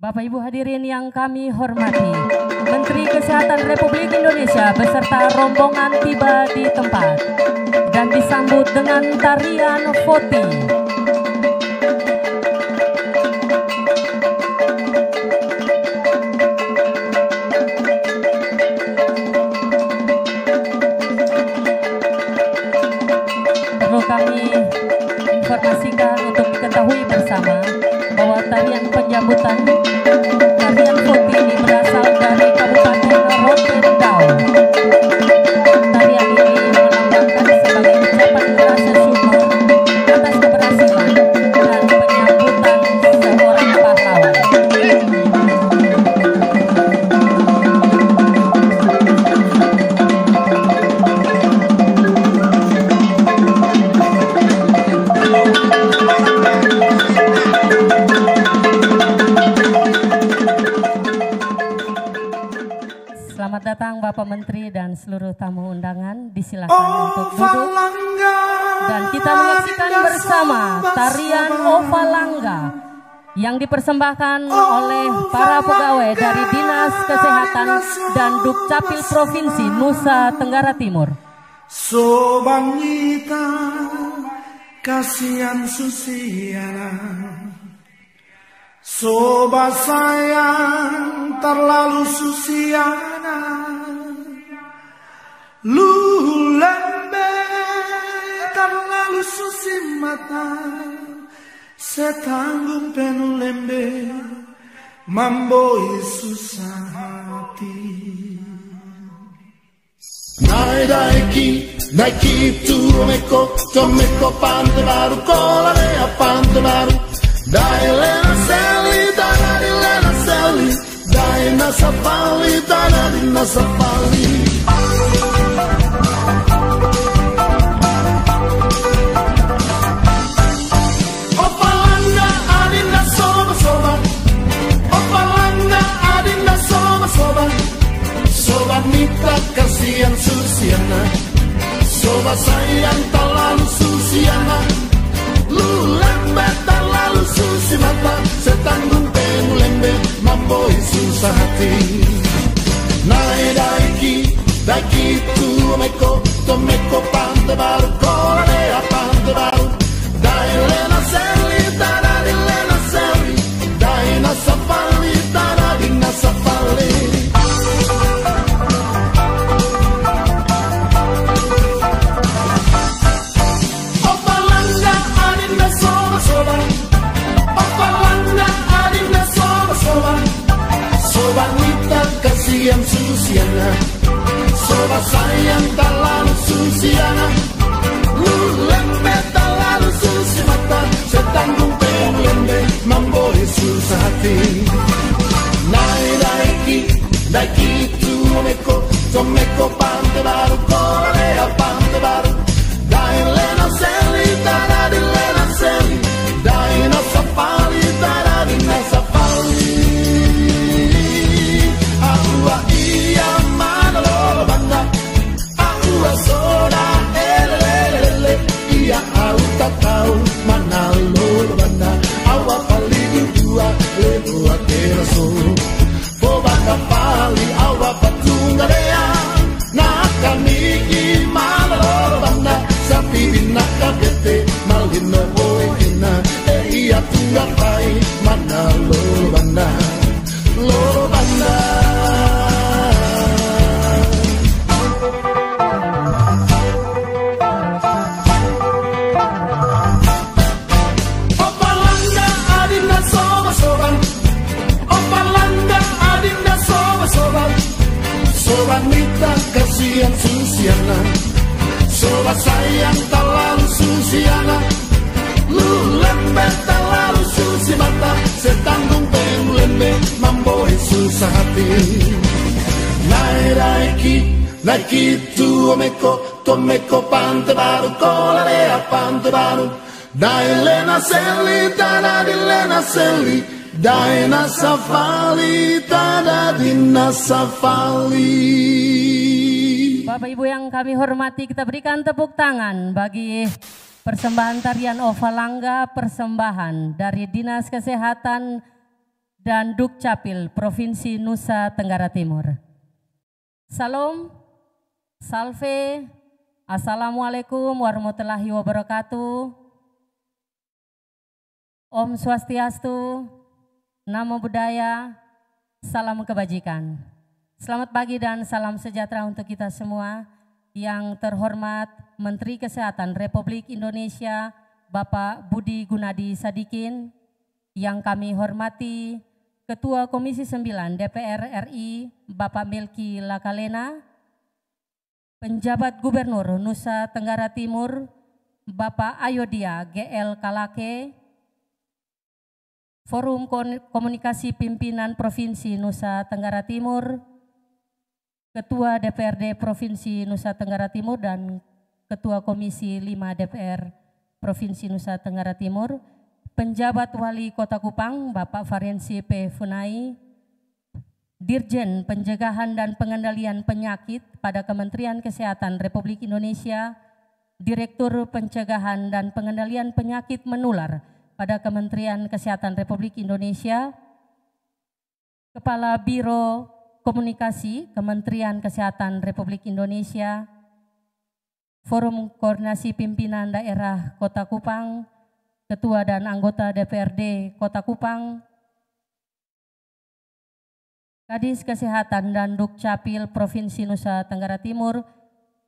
Bapak Ibu hadirin yang kami hormati, Menteri Kesehatan Republik Indonesia beserta rombongan tiba di tempat dan disambut dengan tarian Foti. Perlu kami informasikan untuk diketahui bersama bahwa tarian penyambutan tarian Foti ini berasal dari Kabupaten Rotendao. Tarian ini melambangkan sebagai ucapan rasa syukur atas keberhasilan dan penyambutan seorang pahlawan. Selamat datang Bapak Menteri dan seluruh tamu undangan, disilakan untuk duduk dan kita menyaksikan bersama tarian Ovalangga yang dipersembahkan oleh para pegawai dari Dinas Kesehatan dan Dukcapil Provinsi Nusa Tenggara Timur. Sobanita kasihan Susiana, soba sayang terlalu Susiana, lu lembe terlalu Susi mata, setanggung penuh lembe, mamboi susah hati. Naiki tu meko pante baru kolare apante baru. Dai Lena Sally, Dai Lena Sally, Dai Nasa Pali, Dai Nasa Pali. Opalanga adinda soba soba, Opalanga adinda soba soba, soba mita kasihan Susiana, soba sayang terlalu Susiana, lu lembe terlalu Susi mata, setanggung penuh lembe, mamboi susah hati. Nai daiki tu meko pante baru, kolarea pante baru. Dai Lena Sally, Dai Lena Sally, Dai Nasa Pali, Dai Nasa Pali. Kasihan Susiana, soba sayang terlalu Susiana, lu lembe terlalu Susi mata, setanggung penuh lembe, mamboi susah hati. Nai daiki tu meko pante baru, kolarea pante baru. Dai Lena Sally, Dai Lena Sally, Dai Nasa Pali, Dai Nasa Pali. Iya mana lo banda, aku soda elelele. Iya aku tak tahu mana lo banda, awak paling dua lebuat teraso. Boba kapali awak patunggal ya, nak kami mana lo banda, sapi binak kabete malino boina. Iya tunggal pai mana lo banda, lo banda. Wanita kasihan Susiana, soba sayang terlalu Susiana, lu lembe terlalu Susi mata, setanggung penuh lembe, mamboi susah hati. Naiki tu meko pante baru, kolarea pante baru. Dai Lena Sally, Dai Lena Sally, Dai Nasa Pali, Dai Nasa Pali. Bapak Ibu yang kami hormati, kita berikan tepuk tangan bagi persembahan tarian Ovalangga, persembahan dari Dinas Kesehatan dan Dukcapil Provinsi Nusa Tenggara Timur. Salam, salve, assalamualaikum warahmatullahi wabarakatuh. Om Swastiastu, Namo Buddhaya, salam kebajikan. Selamat pagi dan salam sejahtera untuk kita semua. Yang terhormat Menteri Kesehatan Republik Indonesia, Bapak Budi Gunadi Sadikin, yang kami hormati Ketua Komisi 9 DPR RI, Bapak Melki Lakalena, Penjabat Gubernur Nusa Tenggara Timur, Bapak Ayodia GL Kalake, Forum Komunikasi Pimpinan Provinsi Nusa Tenggara Timur, Ketua DPRD Provinsi Nusa Tenggara Timur dan Ketua Komisi 5 DPR Provinsi Nusa Tenggara Timur, Penjabat Wali Kota Kupang Bapak Farensi P. Funai, Dirjen Pencegahan dan Pengendalian Penyakit pada Kementerian Kesehatan Republik Indonesia, Direktur Pencegahan dan Pengendalian Penyakit Menular pada Kementerian Kesehatan Republik Indonesia, Kepala Biro Komunikasi Kementerian Kesehatan Republik Indonesia, Forum Koordinasi Pimpinan Daerah Kota Kupang, Ketua dan anggota DPRD Kota Kupang, Kadis Kesehatan dan Dukcapil Provinsi Nusa Tenggara Timur,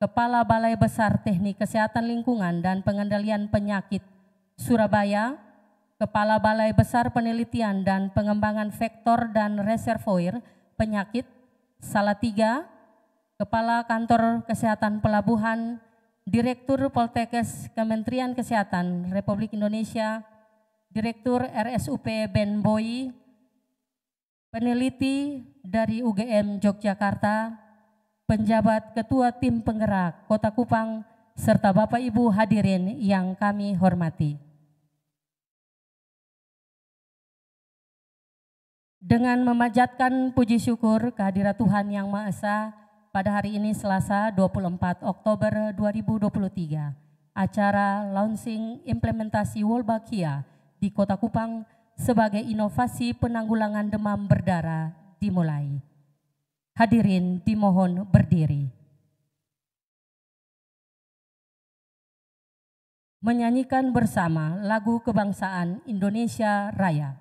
Kepala Balai Besar Teknik Kesehatan Lingkungan dan Pengendalian Penyakit Surabaya, Kepala Balai Besar Penelitian dan Pengembangan Vektor dan Reservoir Penyakit Salatiga, Kepala Kantor Kesehatan Pelabuhan, Direktur Poltekkes Kementerian Kesehatan Republik Indonesia, Direktur RSUP Ben Boy, peneliti dari UGM Yogyakarta, penjabat Ketua Tim Penggerak Kota Kupang, serta Bapak Ibu hadirin yang kami hormati. Dengan memanjatkan puji syukur kehadirat Tuhan Yang Maha Esa, pada hari ini Selasa 24 Oktober 2023, acara launching implementasi Wolbachia di Kota Kupang sebagai inovasi penanggulangan demam berdarah dimulai. Hadirin dimohon berdiri. Menyanyikan bersama lagu kebangsaan Indonesia Raya.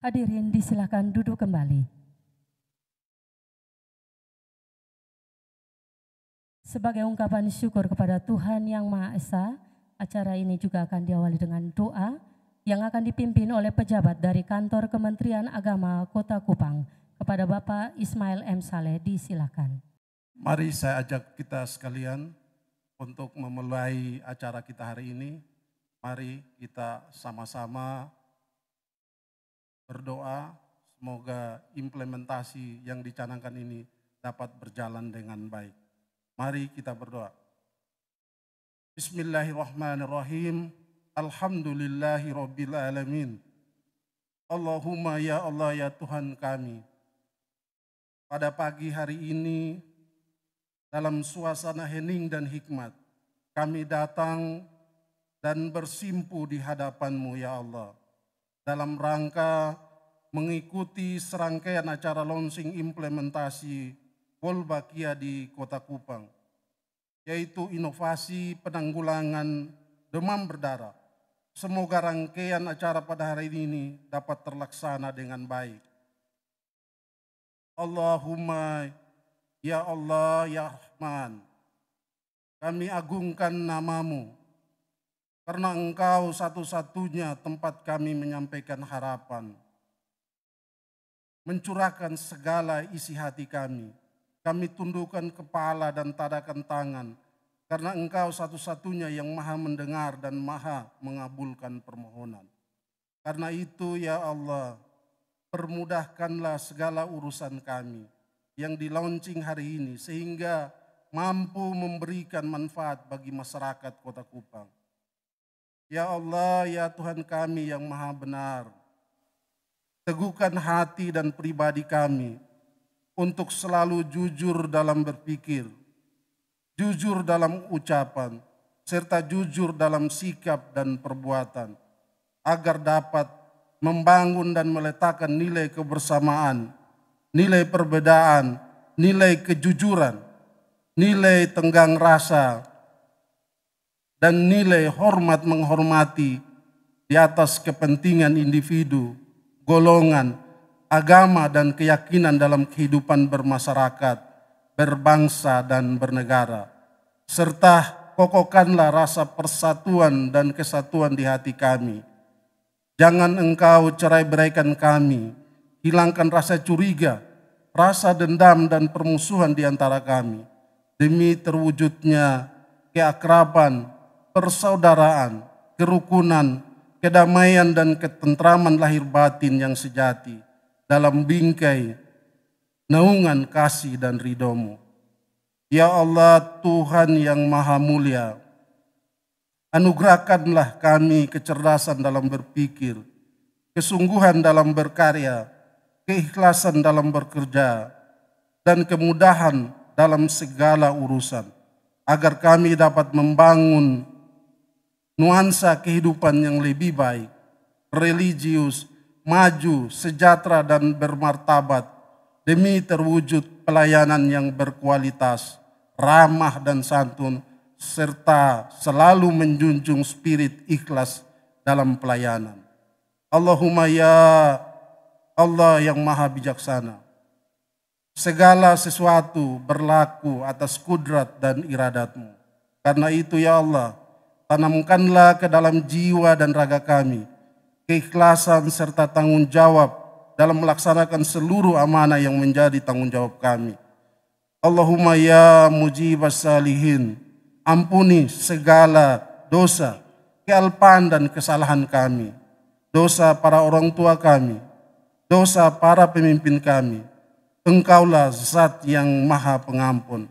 Hadirin disilakan duduk kembali. Sebagai ungkapan syukur kepada Tuhan Yang Maha Esa, acara ini juga akan diawali dengan doa yang akan dipimpin oleh pejabat dari Kantor Kementerian Agama Kota Kupang. Kepada Bapak Ismail M. Saleh, disilakan. Mari saya ajak kita sekalian Untuk memulai acara kita hari ini, mari kita sama-sama berdoa semoga implementasi yang dicanangkan ini dapat berjalan dengan baik. Mari kita berdoa. Bismillahirrahmanirrahim. Alhamdulillahi rabbil alamin. Allahumma ya Allah ya Tuhan kami. Pada pagi hari ini dalam suasana hening dan hikmat, kami datang dan bersimpu di hadapan-Mu ya Allah, dalam rangka mengikuti serangkaian acara launching implementasi Wolbachia di Kota Kupang, yaitu inovasi penanggulangan demam berdarah. Semoga rangkaian acara pada hari ini dapat terlaksana dengan baik. Allahumma ya Allah, ya Rahman, kami agungkan nama-Mu, karena Engkau satu-satunya tempat kami menyampaikan harapan, mencurahkan segala isi hati kami. Kami tundukkan kepala dan tadakan tangan, karena Engkau satu-satunya yang maha mendengar dan maha mengabulkan permohonan. Karena itu ya Allah, permudahkanlah segala urusan kami yang di-launching hari ini, sehingga mampu memberikan manfaat bagi masyarakat Kota Kupang. Ya Allah, ya Tuhan kami yang maha benar, teguhkan hati dan pribadi kami untuk selalu jujur dalam berpikir, jujur dalam ucapan, serta jujur dalam sikap dan perbuatan, agar dapat membangun dan meletakkan nilai kebersamaan, nilai perbedaan, nilai kejujuran, nilai tenggang rasa, dan nilai hormat menghormati di atas kepentingan individu, golongan, agama, dan keyakinan dalam kehidupan bermasyarakat, berbangsa, dan bernegara. Serta kokohkanlah rasa persatuan dan kesatuan di hati kami. Jangan Engkau cerai-beraikan kami, hilangkan rasa curiga, rasa dendam dan permusuhan di antara kami, demi terwujudnya keakraban, persaudaraan, kerukunan, kedamaian dan ketentraman lahir batin yang sejati dalam bingkai naungan kasih dan ridho-Mu. Ya Allah, Tuhan yang maha mulia, anugerahkanlah kami kecerdasan dalam berpikir, kesungguhan dalam berkarya, keikhlasan dalam bekerja, dan kemudahan dalam segala urusan, agar kami dapat membangun nuansa kehidupan yang lebih baik, religius, maju, sejahtera, dan bermartabat, demi terwujud pelayanan yang berkualitas, ramah dan santun, serta selalu menjunjung spirit ikhlas dalam pelayanan. Allahumma ya Allah yang maha bijaksana, segala sesuatu berlaku atas kudrat dan iradat-Mu. Karena itu ya Allah, tanamkanlah ke dalam jiwa dan raga kami keikhlasan serta tanggung jawab dalam melaksanakan seluruh amanah yang menjadi tanggung jawab kami. Allahumma ya mujibas salihin, ampuni segala dosa, kealpaan dan kesalahan kami, dosa para orang tua kami, dosa para pemimpin kami. Engkaulah Zat yang maha pengampun.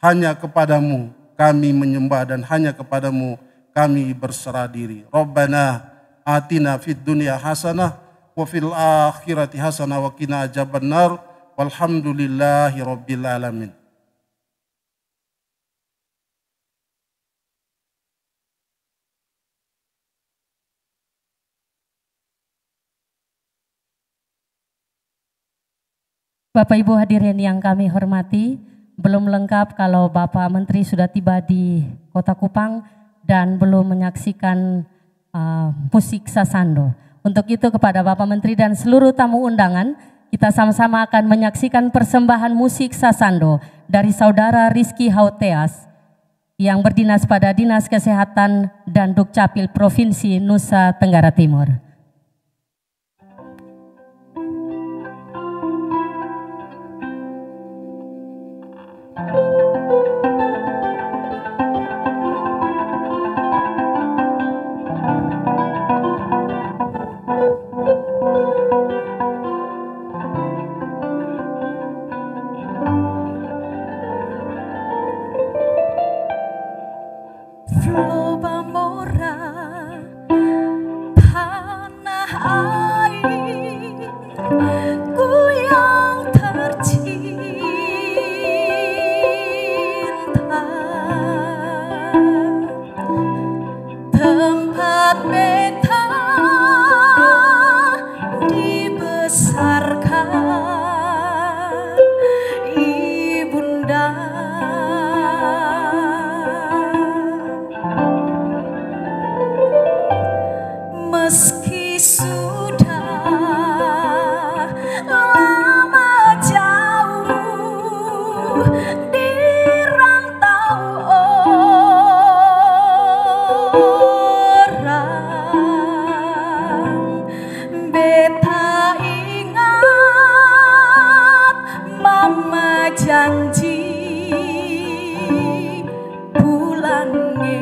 Hanya kepadamu kami menyembah dan hanya kepadamu kami berserah diri. Rabbana atina fid dunya hasanah wa fil akhirati hasanah wa qina adzabannar. Walhamdulillahi rabbil alamin. Bapak Ibu hadirin yang kami hormati, belum lengkap kalau Bapak Menteri sudah tiba di Kota Kupang dan belum menyaksikan musik Sasando. Untuk itu kepada Bapak Menteri dan seluruh tamu undangan, kita sama-sama akan menyaksikan persembahan musik Sasando dari Saudara Rizky Hauteas yang berdinas pada Dinas Kesehatan dan Dukcapil Provinsi Nusa Tenggara Timur. airku yang tercinta, tempat beta dibesarkan ibunda. Meski sudah lama jauh di rantau orang, beta ingat mama janji pulangnya.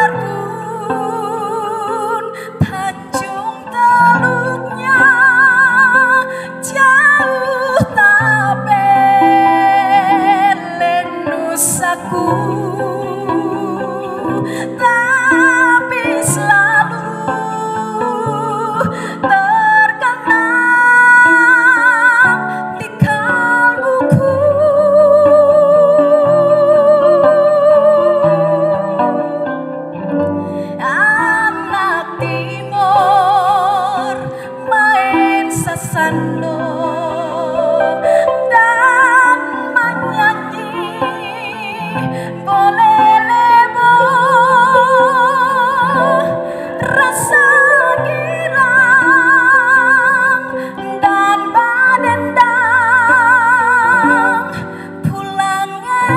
Biarpun Tanjung Teluknya jauh, tapi Nusaku, tapi selalu terkenang di kalbuku. Anak timur main sasando dan menyanyi boleh lebo, rasa girang dan badendang pulangnya.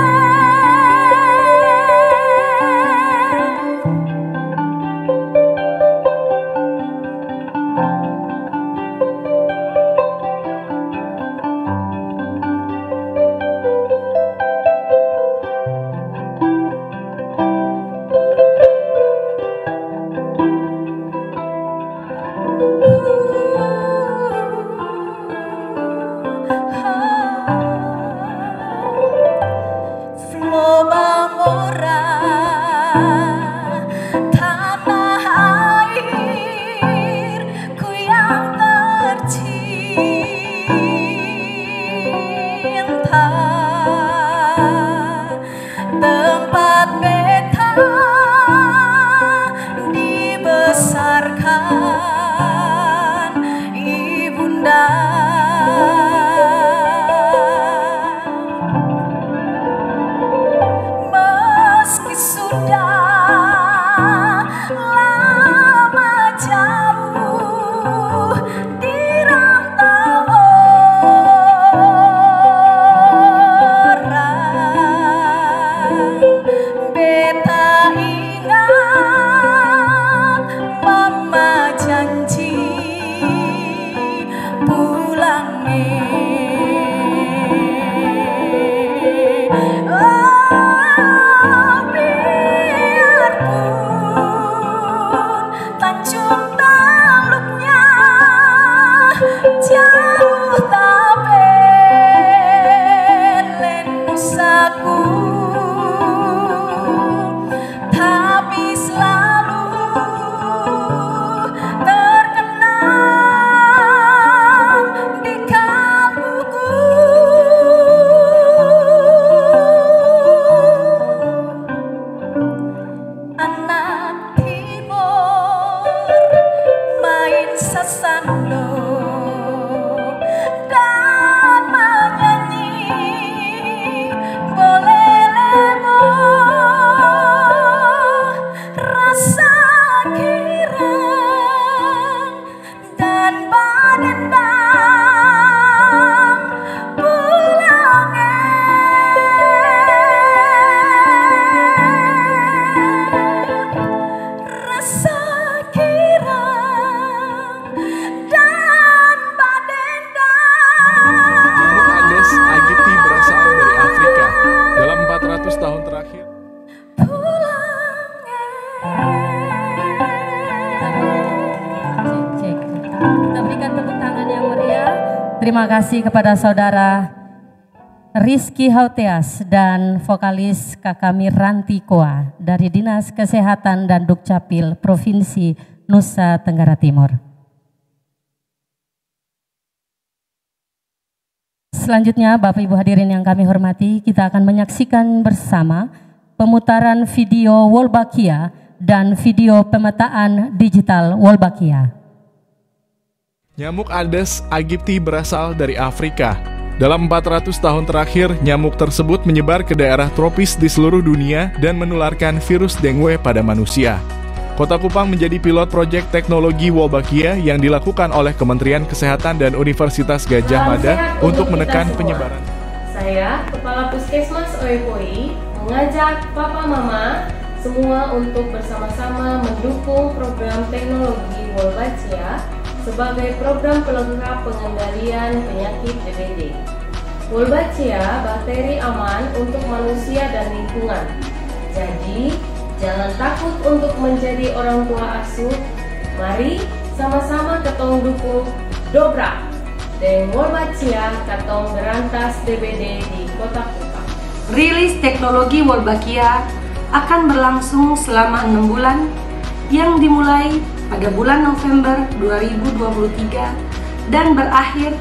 Flobamora, tanah airku yang tercinta, tempat beta dibesarkan ibunda. Meski sudah lama jauh di rantau orang, beta ingat mama janji pulangnya. Tanjung Teluknya jauh, tapi Nusaku, tapi selalu terkenang di kalbuku. Anak timur main sasando dan menyanyi boleh lebo, rasa girang dan badendang pulangnya. Rasa girang dan badendang. Bung Andes Agiti berasal dari Afrika. Dalam 400 tahun terakhir, Kita berikan tepuk tangan yang meriah. Terima kasih kepada saudara Rizky Hauteas dan vokalis Kakami Ranti Koa dari Dinas Kesehatan dan Dukcapil Provinsi Nusa Tenggara Timur. Selanjutnya Bapak Ibu hadirin yang kami hormati, kita akan menyaksikan bersama pemutaran video Wolbachia dan video pemetaan digital Wolbachia. Nyamuk Aedes aegypti berasal dari Afrika. Dalam 400 tahun terakhir, nyamuk tersebut menyebar ke daerah tropis di seluruh dunia dan menularkan virus dengue pada manusia. Kota Kupang menjadi pilot proyek teknologi Wolbachia yang dilakukan oleh Kementerian Kesehatan dan Universitas Gadjah Mada untuk menekan penyebaran. Saya, Kepala Puskesmas Oepoi, mengajak Papa Mama semua untuk bersama-sama mendukung program teknologi Wolbachia sebagai program pelengkap pengendalian penyakit DBD. Wolbachia bakteri aman untuk manusia dan lingkungan. Jadi, jangan takut untuk menjadi orang tua asuh. Mari sama-sama ketong dukung dobrak dan Wolbachia katong berantas DBD di Kota Kupang. Rilis teknologi Wolbachia akan berlangsung selama 6 bulan yang dimulai pada bulan November 2023 dan berakhir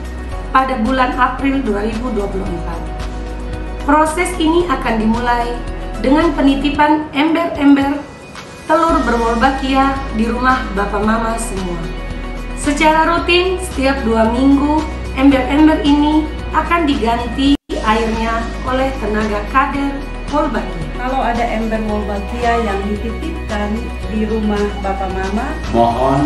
pada bulan April 2024. Proses ini akan dimulai dengan penitipan ember-ember telur berwolbachia di rumah Bapak Mama semua. Secara rutin setiap 2 minggu, ember-ember ini akan diganti airnya oleh tenaga kader Wolbachia. Kalau ada ember Wolbachia yang dititipkan di rumah Bapak Mama, mohon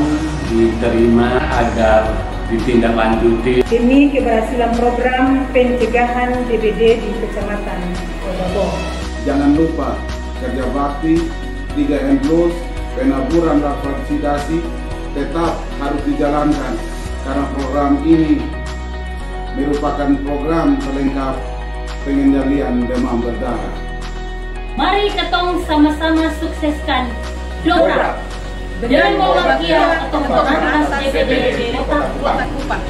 diterima agar ditindaklanjuti. Demi keberhasilan program pencegahan DBD di Kecamatan Kodabong. Jangan lupa kerja bakti, 3M+, penaburan dan vaksinasi tetap harus dijalankan karena program ini merupakan program pelengkap pengendalian demam berdarah. Mari ketong sama-sama sukseskan dobrak dan Wolbachia atau berantas DBD di Kota Kupang.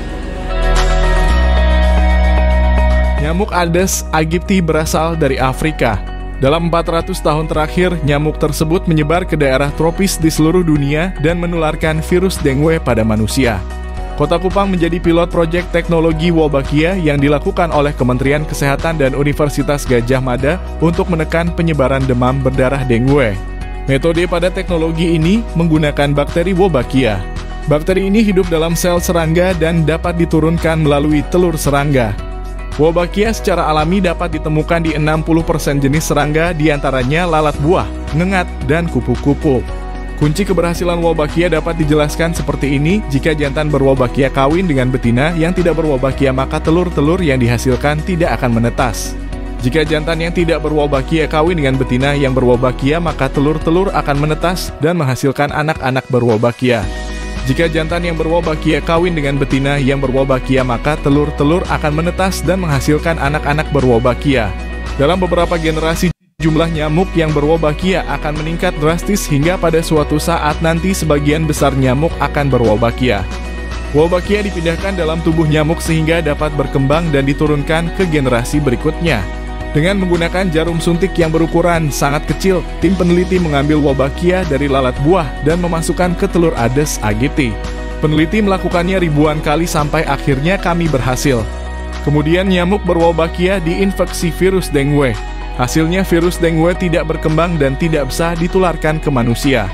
Nyamuk Aedes aegypti berasal dari Afrika. Dalam 400 tahun terakhir, nyamuk tersebut menyebar ke daerah tropis di seluruh dunia dan menularkan virus dengue pada manusia. Kota Kupang menjadi pilot proyek teknologi Wolbachia yang dilakukan oleh Kementerian Kesehatan dan Universitas Gadjah Mada untuk menekan penyebaran demam berdarah dengue. Metode pada teknologi ini menggunakan bakteri Wolbachia. Bakteri ini hidup dalam sel serangga dan dapat diturunkan melalui telur serangga. Wolbachia secara alami dapat ditemukan di 60% jenis serangga, diantaranya lalat buah, ngengat, dan kupu-kupu. Kunci keberhasilan Wolbachia dapat dijelaskan seperti ini: jika jantan berwolbachia kawin dengan betina yang tidak berwolbachia, maka telur-telur yang dihasilkan tidak akan menetas. Jika jantan yang tidak berwolbachia kawin dengan betina yang berwolbachia, maka telur-telur akan menetas dan menghasilkan anak-anak berwolbachia. Jika jantan yang berwolbachia kawin dengan betina yang berwolbachia, maka telur-telur akan menetas dan menghasilkan anak-anak berwolbachia. Dalam beberapa generasi, jumlah nyamuk yang berwolbachia akan meningkat drastis hingga pada suatu saat nanti sebagian besar nyamuk akan berwolbachia. Wolbachia dipindahkan dalam tubuh nyamuk sehingga dapat berkembang dan diturunkan ke generasi berikutnya. Dengan menggunakan jarum suntik yang berukuran sangat kecil, tim peneliti mengambil Wolbachia dari lalat buah dan memasukkan ke telur Aedes aegypti. Peneliti melakukannya ribuan kali sampai akhirnya kami berhasil. Kemudian nyamuk berwolbachia diinfeksi virus dengue. Hasilnya virus dengue tidak berkembang dan tidak bisa ditularkan ke manusia.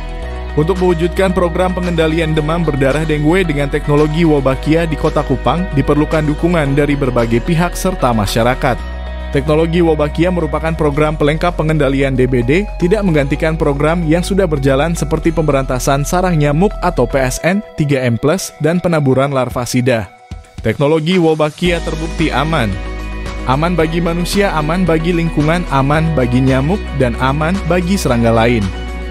Untuk mewujudkan program pengendalian demam berdarah dengue dengan teknologi Wolbachia di Kota Kupang, diperlukan dukungan dari berbagai pihak serta masyarakat. Teknologi Wolbachia merupakan program pelengkap pengendalian DBD, tidak menggantikan program yang sudah berjalan seperti pemberantasan sarang nyamuk atau PSN, 3M+, dan penaburan larvasida. Teknologi Wolbachia terbukti aman. Aman bagi manusia, aman bagi lingkungan, aman bagi nyamuk, dan aman bagi serangga lain.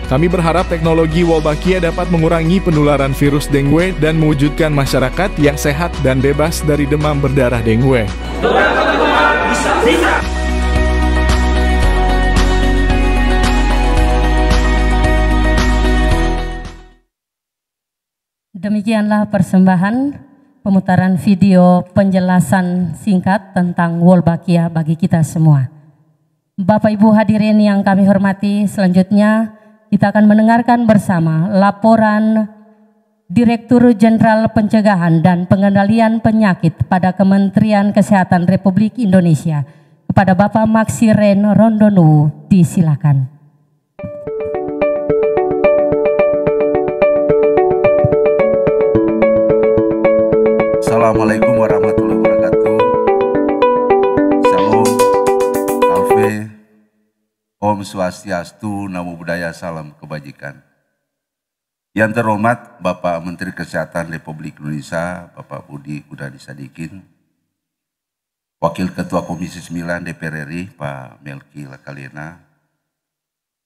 Kami berharap teknologi Wolbachia dapat mengurangi penularan virus dengue dan mewujudkan masyarakat yang sehat dan bebas dari demam berdarah dengue. Demikianlah persembahan pemutaran video penjelasan singkat tentang Wolbachia bagi kita semua. Bapak Ibu hadirin yang kami hormati, selanjutnya kita akan mendengarkan bersama laporan Direktur Jenderal Pencegahan dan Pengendalian Penyakit pada Kementerian Kesehatan Republik Indonesia kepada Bapak Maxiren Rondonuwu. Disilakan. Assalamualaikum warahmatullahi wabarakatuh. Shalom, Alfe, Om Swastiastu, Namo Buddhaya, salam kebajikan. Yang terhormat Bapak Menteri Kesehatan Republik Indonesia, Bapak Budi Gunadisadikin, Wakil Ketua Komisi 9 DPR RI, Pak Melki Lakalena,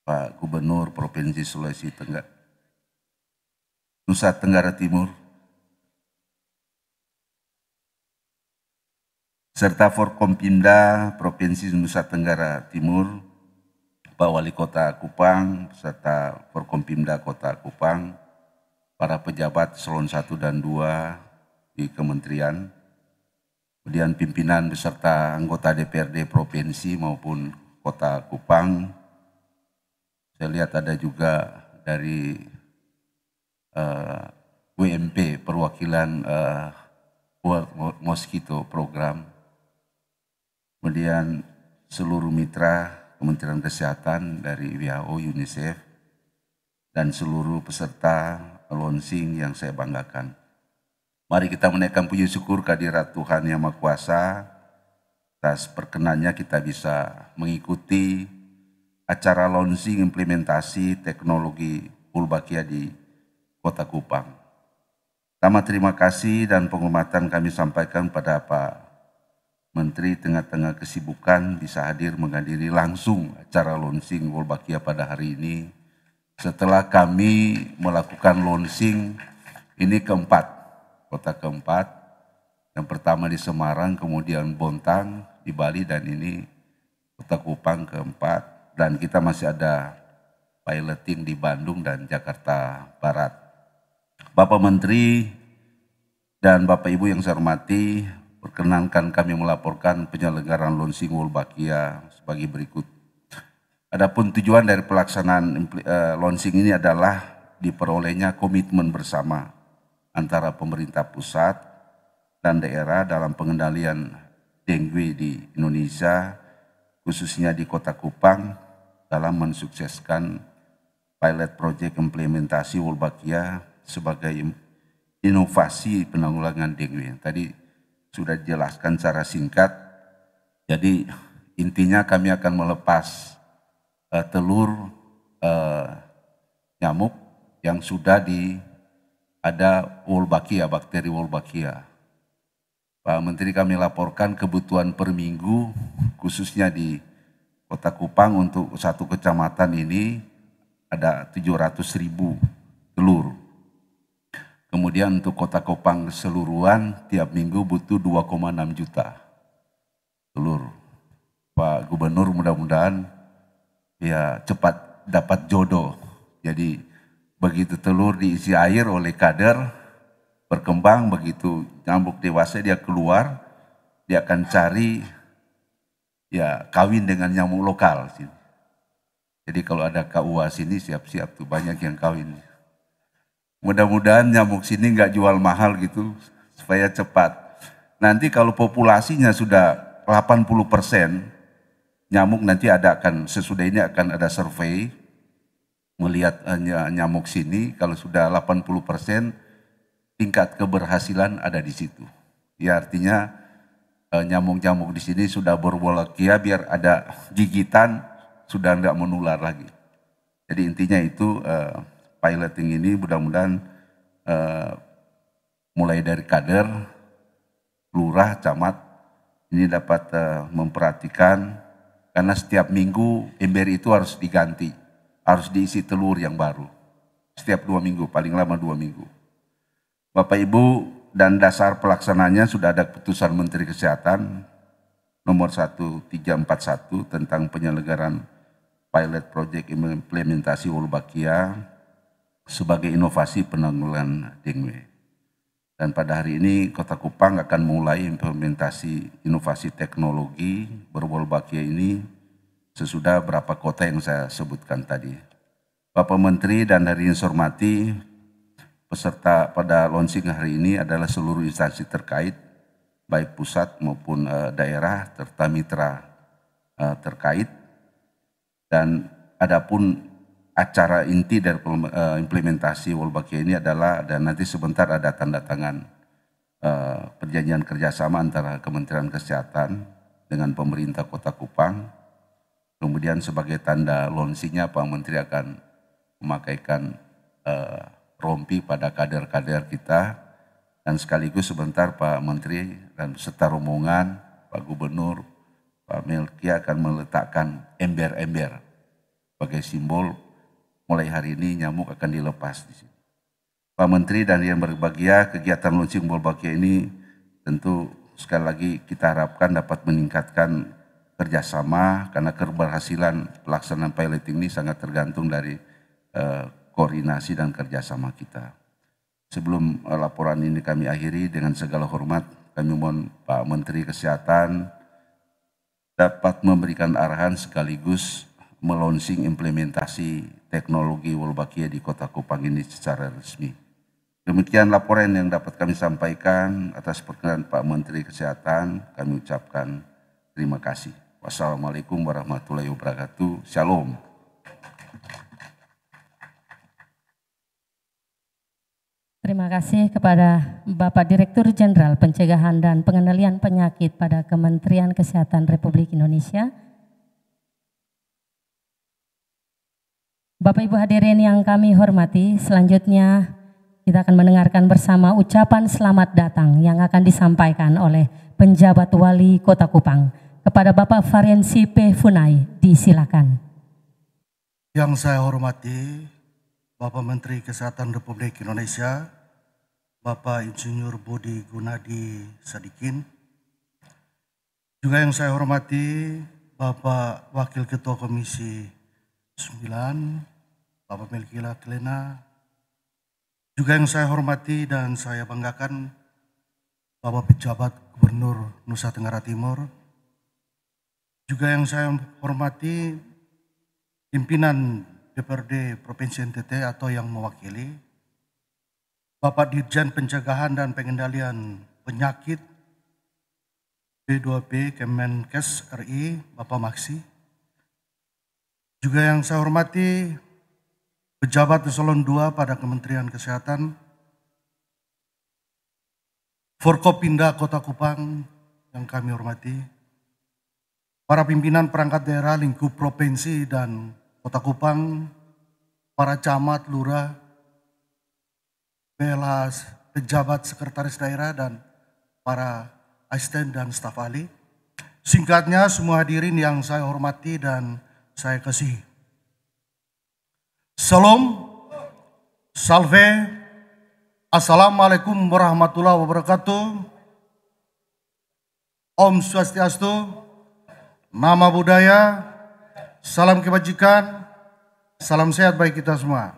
Pak Gubernur Provinsi Sulawesi Tenggara, Nusa Tenggara Timur, serta Forkompimda Provinsi Nusa Tenggara Timur, Pak Wali Kota Kupang, serta Forkompimda Kota Kupang, para pejabat eselon 1 dan 2 di kementerian, kemudian pimpinan beserta anggota DPRD Provinsi maupun Kota Kupang. Saya lihat ada juga dari WMP, perwakilan World Mosquito Program, kemudian seluruh mitra Kementerian Kesehatan dari WHO, UNICEF, dan seluruh peserta launching yang saya banggakan. Mari kita menaikkan puji syukur kehadirat Tuhan Yang Maha Kuasa atas perkenannya kita bisa mengikuti acara launching implementasi teknologi Wolbachia di Kota Kupang. Pertama, terima kasih dan penghormatan kami sampaikan pada Pak Menteri, tengah-tengah kesibukan bisa hadir menghadiri langsung acara launching Wolbachia pada hari ini. Setelah kami melakukan launching ini keempat, kota keempat. Yang pertama di Semarang, kemudian Bontang di Bali, dan ini Kota Kupang keempat. Dan kita masih ada piloting di Bandung dan Jakarta Barat. Bapak Menteri dan Bapak Ibu yang saya hormati, perkenankan kami melaporkan penyelenggaraan launching Wolbachia sebagai berikut. Adapun tujuan dari pelaksanaan launching ini adalah diperolehnya komitmen bersama antara pemerintah pusat dan daerah dalam pengendalian dengue di Indonesia, khususnya di Kota Kupang, dalam mensukseskan pilot project implementasi Wolbachia sebagai inovasi penanggulangan dengue. Tadi sudah dijelaskan secara singkat. Jadi intinya kami akan melepas telur nyamuk yang sudah ada Wolbachia, bakteri Wolbachia. Pak Menteri, kami laporkan kebutuhan per minggu khususnya di Kota Kupang untuk satu kecamatan ini ada 700.000 telur. Kemudian untuk Kota Kupang keseluruhan tiap minggu butuh 2,6 juta telur. Pak Gubernur mudah-mudahan ya cepat dapat jodoh. Jadi begitu telur diisi air oleh kader, berkembang, begitu nyamuk dewasa dia keluar, dia akan cari ya kawin dengan nyamuk lokal. Jadi kalau ada KUA sini siap-siap tuh, banyak yang kawin. Mudah-mudahan nyamuk sini nggak jual mahal gitu, supaya cepat. Nanti kalau populasinya sudah 80%, nyamuk nanti sesudah ini akan ada survei, melihat nyamuk sini, kalau sudah 80%, tingkat keberhasilan ada di situ. Ya artinya nyamuk-nyamuk di sini sudah berwolbachia, biar ada gigitan, sudah nggak menular lagi. Jadi intinya itu, piloting ini mudah-mudahan mulai dari kader, lurah, camat, ini dapat memperhatikan, karena setiap minggu ember itu harus diganti, harus diisi telur yang baru. Setiap 2 minggu, paling lama 2 minggu. Bapak Ibu, dan dasar pelaksananya sudah ada putusan Menteri Kesehatan nomor 1341 tentang penyelenggaraan pilot project implementasi Wolbachia sebagai inovasi penanggulangan dengue. Dan pada hari ini Kota Kupang akan mulai implementasi inovasi teknologi berwolbachia ini sesudah berapa kota yang saya sebutkan tadi. Bapak Menteri dan hadirin hormati, peserta pada launching hari ini adalah seluruh instansi terkait, baik pusat maupun daerah serta mitra terkait. Dan adapun acara inti dari implementasi wolbachia ini adalah, dan nanti sebentar ada tanda tangan perjanjian kerjasama antara Kementerian Kesehatan dengan pemerintah Kota Kupang. Kemudian sebagai tanda launchingnya Pak Menteri akan memakaikan rompi pada kader-kader kita, dan sekaligus sebentar Pak Menteri dan beserta rombongan Pak Gubernur, Pak Melki akan meletakkan ember-ember sebagai simbol. Mulai hari ini nyamuk akan dilepas di sini. Pak Menteri dan yang berbahagia, kegiatan launching wolbachia ini tentu sekali lagi kita harapkan dapat meningkatkan kerjasama, karena keberhasilan pelaksanaan piloting ini sangat tergantung dari koordinasi dan kerjasama kita. Sebelum laporan ini kami akhiri, dengan segala hormat kami mohon Pak Menteri Kesehatan dapat memberikan arahan sekaligus melonsing implementasi teknologi wolbachia di Kota Kupang ini secara resmi. Demikian laporan yang dapat kami sampaikan. Atas perkenan Pak Menteri Kesehatan kami ucapkan terima kasih. Wassalamualaikum warahmatullahi wabarakatuh. Shalom. Terima kasih kepada Bapak Direktur Jenderal Pencegahan dan Pengendalian Penyakit pada Kementerian Kesehatan Republik Indonesia. Bapak Ibu hadirin yang kami hormati, selanjutnya kita akan mendengarkan bersama ucapan selamat datang yang akan disampaikan oleh penjabat wali Kota Kupang kepada Bapak Variensi P. Funai. Disilakan. Yang saya hormati Bapak Menteri Kesehatan Republik Indonesia, Bapak Insinyur Budi Gunadi Sadikin. Juga yang saya hormati Bapak Wakil Ketua Komisi 9, Bapak Melkila Klena. Juga yang saya hormati dan saya banggakan Bapak Pejabat Gubernur Nusa Tenggara Timur. Juga yang saya hormati pimpinan DPRD Provinsi NTT atau yang mewakili, Bapak Dirjen Pencegahan dan Pengendalian Penyakit B2P Kemenkes RI, Bapak Maksi. Juga yang saya hormati pejabat eselon 2 pada Kementerian Kesehatan, Forkopimda Kota Kupang yang kami hormati, para pimpinan perangkat daerah lingkup provinsi dan Kota Kupang, para camat, lurah, PLH, pejabat sekretaris daerah dan para asisten dan staf ahli. Singkatnya semua hadirin yang saya hormati dan saya kasihi. Salam, salve, assalamualaikum warahmatullahi wabarakatuh. Om Swastiastu, nama budaya, salam kebajikan, salam sehat bagi kita semua.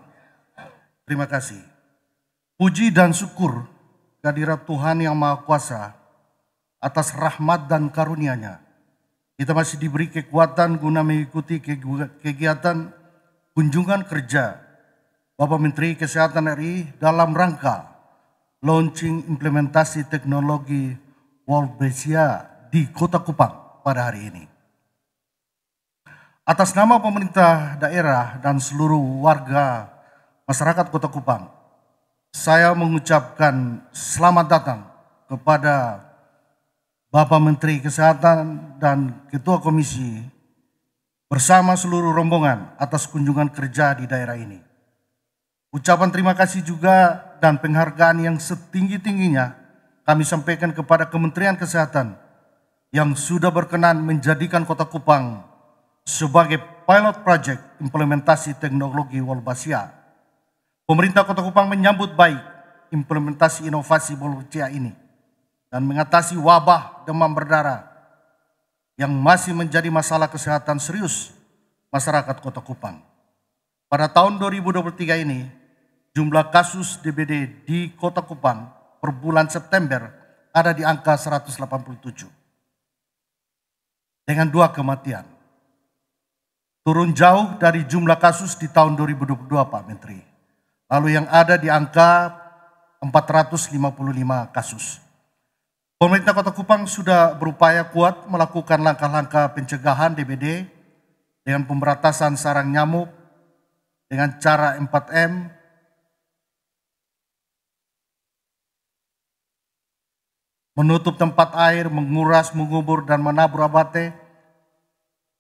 Terima kasih. Puji dan syukur kehadirat Tuhan Yang Maha Kuasa atas rahmat dan karunia-Nya. Kita masih diberi kekuatan guna mengikuti kegiatan kunjungan kerja Bapak Menteri Kesehatan RI dalam rangka launching implementasi teknologi wolbachia di Kota Kupang pada hari ini. Atas nama pemerintah daerah dan seluruh warga masyarakat Kota Kupang, saya mengucapkan selamat datang kepada Bapak Menteri Kesehatan dan Ketua Komisi bersama seluruh rombongan atas kunjungan kerja di daerah ini. Ucapan terima kasih juga dan penghargaan yang setinggi-tingginya kami sampaikan kepada Kementerian Kesehatan yang sudah berkenan menjadikan Kota Kupang sebagai pilot project implementasi teknologi wolbachia. Pemerintah Kota Kupang menyambut baik implementasi inovasi wolbachia ini dan mengatasi wabah demam berdarah yang masih menjadi masalah kesehatan serius masyarakat Kota Kupang. Pada tahun 2023 ini, jumlah kasus DBD di Kota Kupang per bulan September ada di angka 187. Dengan 2 kematian. Turun jauh dari jumlah kasus di tahun 2022 Pak Menteri. Lalu yang ada di angka 455 kasus. Pemerintah Kota Kupang sudah berupaya kuat melakukan langkah-langkah pencegahan DBD dengan pemberantasan sarang nyamuk dengan cara 4M, menutup tempat air, menguras, mengubur, dan menabur abate,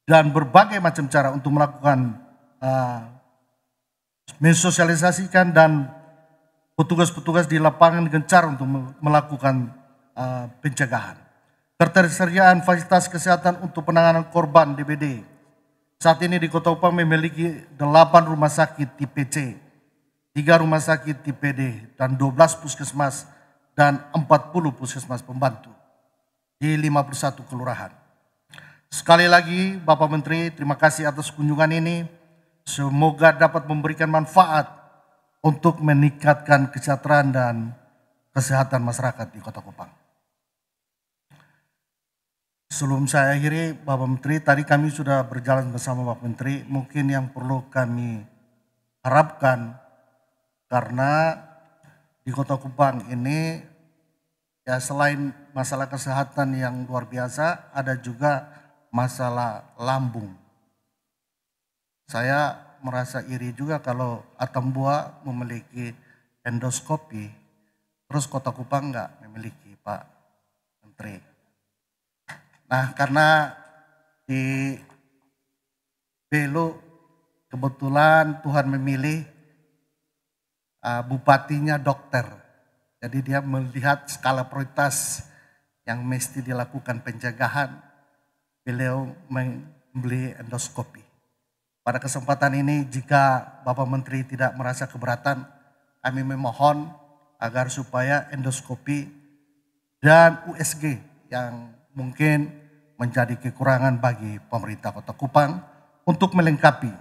dan berbagai macam cara untuk melakukan mensosialisasikan, dan petugas-petugas di lapangan gencar untuk melakukan pencegahan. Ketersediaan fasilitas kesehatan untuk penanganan korban DBD. Saat ini di Kota Kupang memiliki 8 rumah sakit tipe C, 3 rumah sakit tipe D, dan 12 puskesmas dan 40 puskesmas pembantu di 51 kelurahan. Sekali lagi Bapak Menteri, terima kasih atas kunjungan ini. Semoga dapat memberikan manfaat untuk meningkatkan kesejahteraan dan kesehatan masyarakat di Kota Kupang. Sebelum saya akhiri, Bapak Menteri, tadi kami sudah berjalan bersama Bapak Menteri. Mungkin yang perlu kami harapkan, karena di Kota Kupang ini ya selain masalah kesehatan yang luar biasa, ada juga masalah lambung. Saya merasa iri juga kalau Atambua memiliki endoskopi, terus Kota Kupang enggak memiliki, Pak Menteri. Nah, karena di Belu kebetulan Tuhan memilih bupatinya dokter. Jadi dia melihat skala prioritas yang mesti dilakukan pencegahan. Beliau membeli endoskopi. Pada kesempatan ini jika Bapak Menteri tidak merasa keberatan, kami memohon agar supaya endoskopi dan USG yang mungkin menjadi kekurangan bagi pemerintah Kota Kupang untuk melengkapi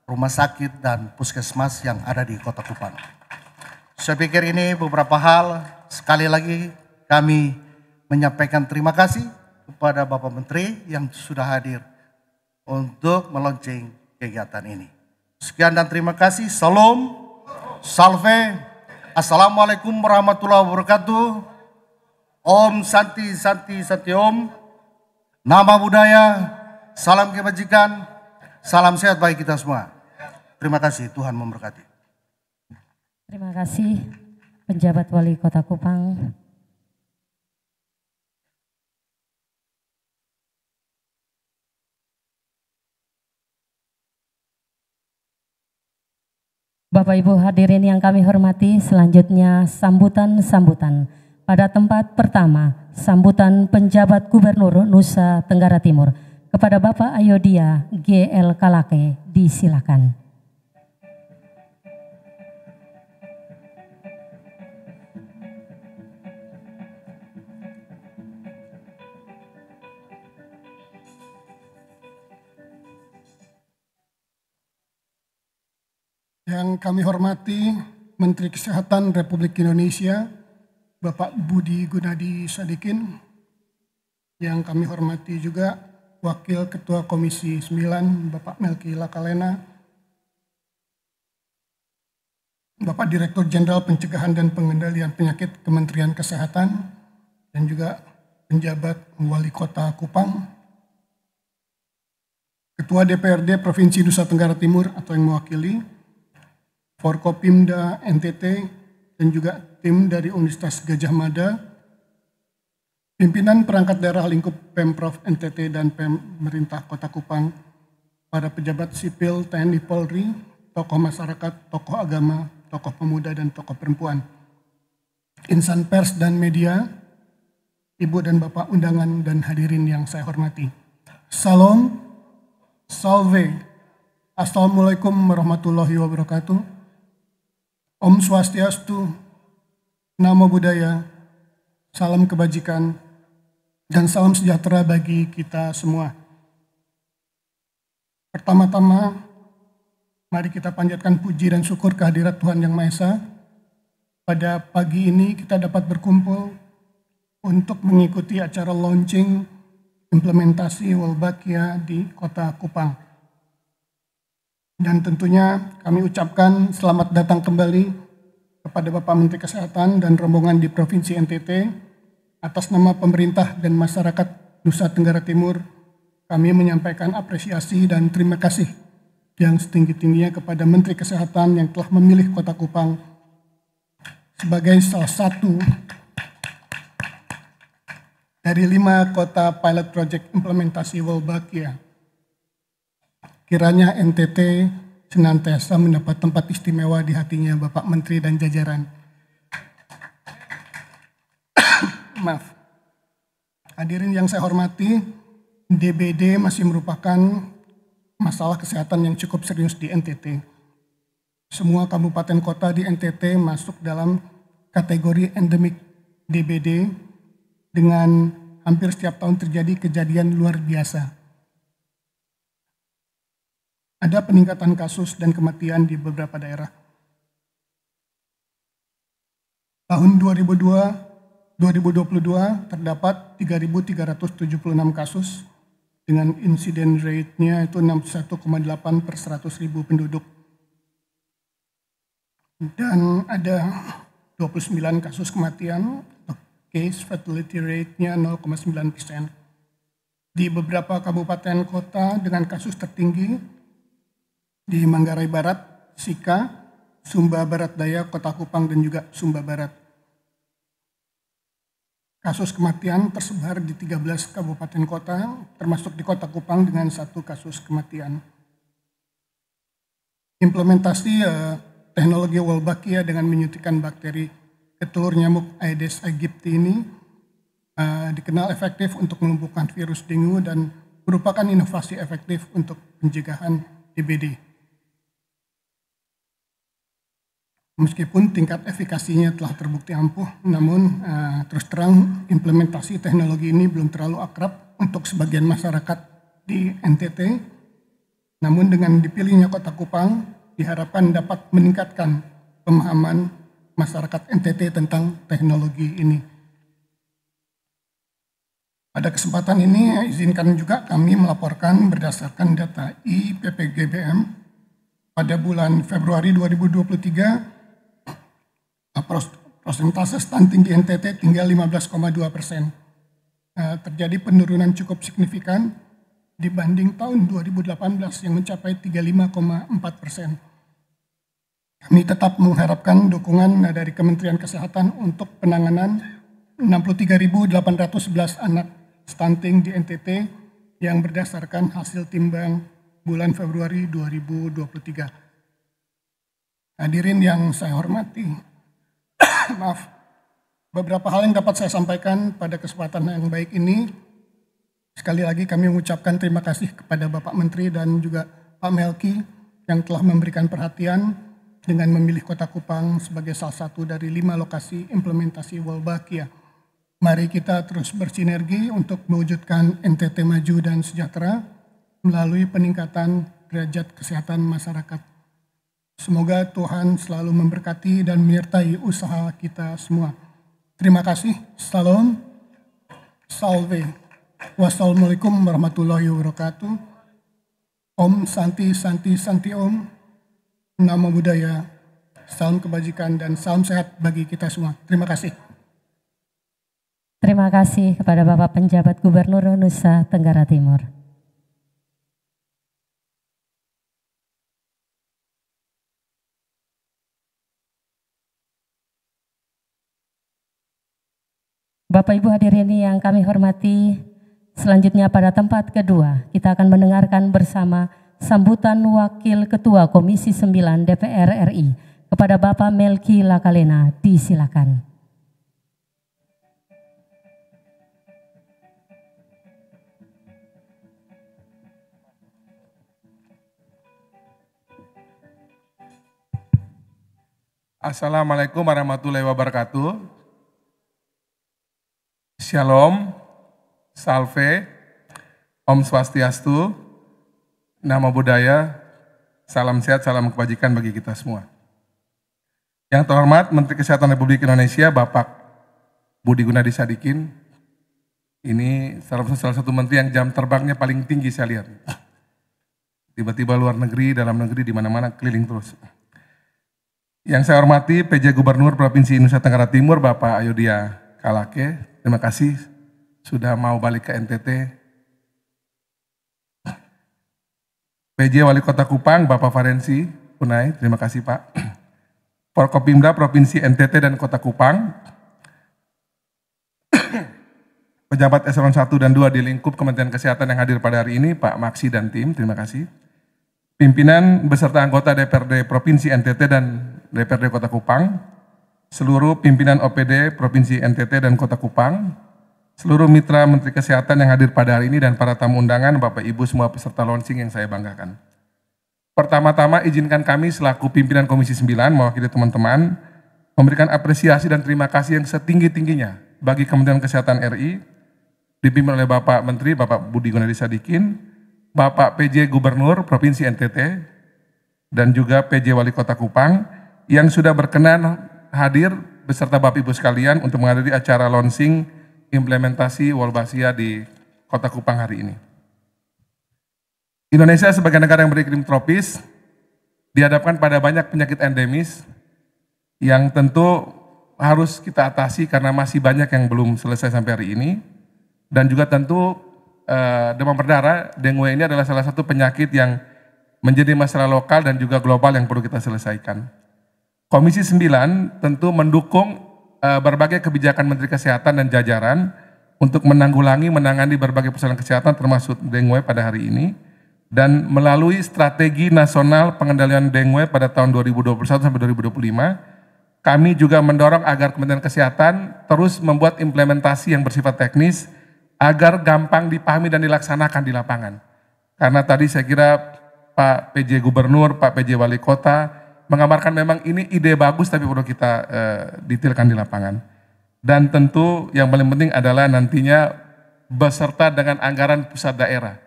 rumah sakit dan puskesmas yang ada di Kota Kupang. Saya pikir ini beberapa hal. Sekali lagi kami menyampaikan terima kasih kepada Bapak Menteri yang sudah hadir untuk meluncing kegiatan ini. Sekian dan terima kasih. Salam, salve, assalamualaikum warahmatullahi wabarakatuh. Om Santi Santi Santi Om. Nama budaya, salam kebajikan, salam sehat bagi kita semua. Terima kasih, Tuhan memberkati. Terima kasih penjabat Wali Kota Kupang. Bapak Ibu hadirin yang kami hormati, selanjutnya sambutan-sambutan. Pada tempat pertama, sambutan penjabat Gubernur Nusa Tenggara Timur kepada Bapak Ayodia GL Kalake, disilakan. Yang kami hormati Menteri Kesehatan Republik Indonesia, Bapak Budi Gunadi Sadikin. Yang kami hormati juga Wakil Ketua Komisi 9, Bapak Melki Lakalena. Bapak Direktur Jenderal Pencegahan dan Pengendalian Penyakit Kementerian Kesehatan, dan juga penjabat Wali Kota Kupang. Ketua DPRD Provinsi Nusa Tenggara Timur atau yang mewakili, Forkopimda NTT, dan juga tim dari Universitas Gajah Mada, pimpinan perangkat daerah lingkup Pemprov NTT dan pemerintah Kota Kupang, para pejabat sipil TNI Polri, tokoh masyarakat, tokoh agama, tokoh pemuda dan tokoh perempuan, insan pers dan media, ibu dan bapak undangan dan hadirin yang saya hormati. Salam, salve, assalamualaikum warahmatullahi wabarakatuh. Om Swastiastu, Namo Buddhaya, salam kebajikan, dan salam sejahtera bagi kita semua. Pertama-tama, mari kita panjatkan puji dan syukur kehadirat Tuhan Yang Maha Esa pada pagi ini kita dapat berkumpul untuk mengikuti acara launching implementasi Wolbachia di Kota Kupang. Dan tentunya kami ucapkan selamat datang kembali kepada Bapak Menteri Kesehatan dan rombongan di Provinsi NTT. Atas nama pemerintah dan masyarakat Nusa Tenggara Timur, kami menyampaikan apresiasi dan terima kasih yang setinggi-tingginya kepada Menteri Kesehatan yang telah memilih Kota Kupang sebagai salah satu dari 5 kota pilot project implementasi Wolbachia. Kiranya NTT senantiasa mendapat tempat istimewa di hatinya Bapak Menteri dan jajaran. Maaf. Hadirin yang saya hormati, DBD masih merupakan masalah kesehatan yang cukup serius di NTT. Semua kabupaten kota di NTT masuk dalam kategori endemik DBD dengan hampir setiap tahun terjadi kejadian luar biasa. Ada peningkatan kasus dan kematian di beberapa daerah. Tahun 2022 terdapat 3.376 kasus dengan insiden rate-nya itu 61,8 per 100.000 penduduk. Dan ada 29 kasus kematian, case fatality rate-nya 0,9%. Di beberapa kabupaten kota dengan kasus tertinggi di Manggarai Barat, Sika, Sumba Barat Daya, Kota Kupang, dan juga Sumba Barat. Kasus kematian tersebar di 13 kabupaten kota, termasuk di Kota Kupang dengan 1 kasus kematian. Implementasi teknologi Wolbachia dengan menyuntikkan bakteri ke telur nyamuk Aedes aegypti ini dikenal efektif untuk melumpuhkan virus dengue dan merupakan inovasi efektif untuk pencegahan DBD. Meskipun tingkat efikasinya telah terbukti ampuh, namun terus terang implementasi teknologi ini belum terlalu akrab untuk sebagian masyarakat di NTT. Namun dengan dipilihnya Kota Kupang, diharapkan dapat meningkatkan pemahaman masyarakat NTT tentang teknologi ini. Pada kesempatan ini, izinkan juga kami melaporkan berdasarkan data IPPGBM pada bulan Februari 2023, persentase stunting di NTT tinggal 15,2%. Terjadi penurunan cukup signifikan dibanding tahun 2018 yang mencapai 35,4%. Kami tetap mengharapkan dukungan dari Kementerian Kesehatan untuk penanganan 63.811 anak stunting di NTT yang berdasarkan hasil timbang bulan Februari 2023. Hadirin yang saya hormati, maaf, beberapa hal yang dapat saya sampaikan pada kesempatan yang baik ini. Sekali lagi kami mengucapkan terima kasih kepada Bapak Menteri dan juga Pak Melki yang telah memberikan perhatian dengan memilih Kota Kupang sebagai salah satu dari 5 lokasi implementasi Wolbachia. Mari kita terus bersinergi untuk mewujudkan NTT maju dan sejahtera melalui peningkatan derajat kesehatan masyarakat. Semoga Tuhan selalu memberkati dan menyertai usaha kita semua. Terima kasih. Salam. Salve. Wassalamualaikum warahmatullahi wabarakatuh. Om Santi Santi Santi Om. Namo Buddhaya, salam kebajikan dan salam sehat bagi kita semua. Terima kasih. Terima kasih kepada Bapak Penjabat Gubernur Nusa Tenggara Timur. Bapak Ibu hadirin yang kami hormati, selanjutnya pada tempat kedua kita akan mendengarkan bersama sambutan Wakil Ketua Komisi 9 DPR RI kepada Bapak Melki Lakalena. Disilakan. Assalamualaikum warahmatullahi wabarakatuh. Shalom, salve, Om Swastiastu, Namo Buddhaya, salam sehat, salam kebajikan bagi kita semua. Yang terhormat Menteri Kesehatan Republik Indonesia Bapak Budi Gunadi Sadikin. Ini salah satu menteri yang jam terbangnya paling tinggi saya lihat. Tiba-tiba luar negeri, dalam negeri, di mana-mana keliling terus. Yang saya hormati PJ Gubernur Provinsi Nusa Tenggara Timur Bapak Ayodhya Kalake. Terima kasih sudah mau balik ke NTT. PJ Wali Kota Kupang Bapak Farensi Punai, terima kasih Pak. Forkopimda Provinsi NTT dan Kota Kupang. Pejabat eselon 1 dan 2 di lingkup Kementerian Kesehatan yang hadir pada hari ini, Pak Maksi dan tim, terima kasih. Pimpinan beserta anggota DPRD Provinsi NTT dan DPRD Kota Kupang, seluruh pimpinan OPD Provinsi NTT dan Kota Kupang, seluruh mitra Menteri Kesehatan yang hadir pada hari ini dan para tamu undangan, Bapak Ibu semua peserta launching yang saya banggakan. Pertama-tama izinkan kami selaku pimpinan Komisi 9 mewakili teman-teman memberikan apresiasi dan terima kasih yang setinggi-tingginya bagi Kementerian Kesehatan RI, dipimpin oleh Bapak Menteri, Bapak Budi Gunadi Sadikin, Bapak PJ Gubernur Provinsi NTT, dan juga PJ Wali Kota Kupang, yang sudah berkenan hadir beserta Bapak Ibu sekalian untuk menghadiri acara launching implementasi Wolbachia di Kota Kupang hari ini. Indonesia sebagai negara yang beriklim tropis, dihadapkan pada banyak penyakit endemis yang tentu harus kita atasi karena masih banyak yang belum selesai sampai hari ini. Dan juga tentu demam berdarah, dengue ini adalah salah satu penyakit yang menjadi masalah lokal dan juga global yang perlu kita selesaikan. Komisi 9 tentu mendukung berbagai kebijakan Menteri Kesehatan dan jajaran untuk menangani berbagai persoalan kesehatan termasuk dengue pada hari ini. Dan melalui strategi nasional pengendalian dengue pada tahun 2021 sampai 2025, kami juga mendorong agar Kementerian Kesehatan terus membuat implementasi yang bersifat teknis agar gampang dipahami dan dilaksanakan di lapangan. Karena tadi saya kira Pak PJ Gubernur, Pak PJ Wali Kota menggambarkan memang ini ide bagus tapi perlu kita detailkan di lapangan. Dan tentu yang paling penting adalah nantinya beserta dengan anggaran pusat daerah.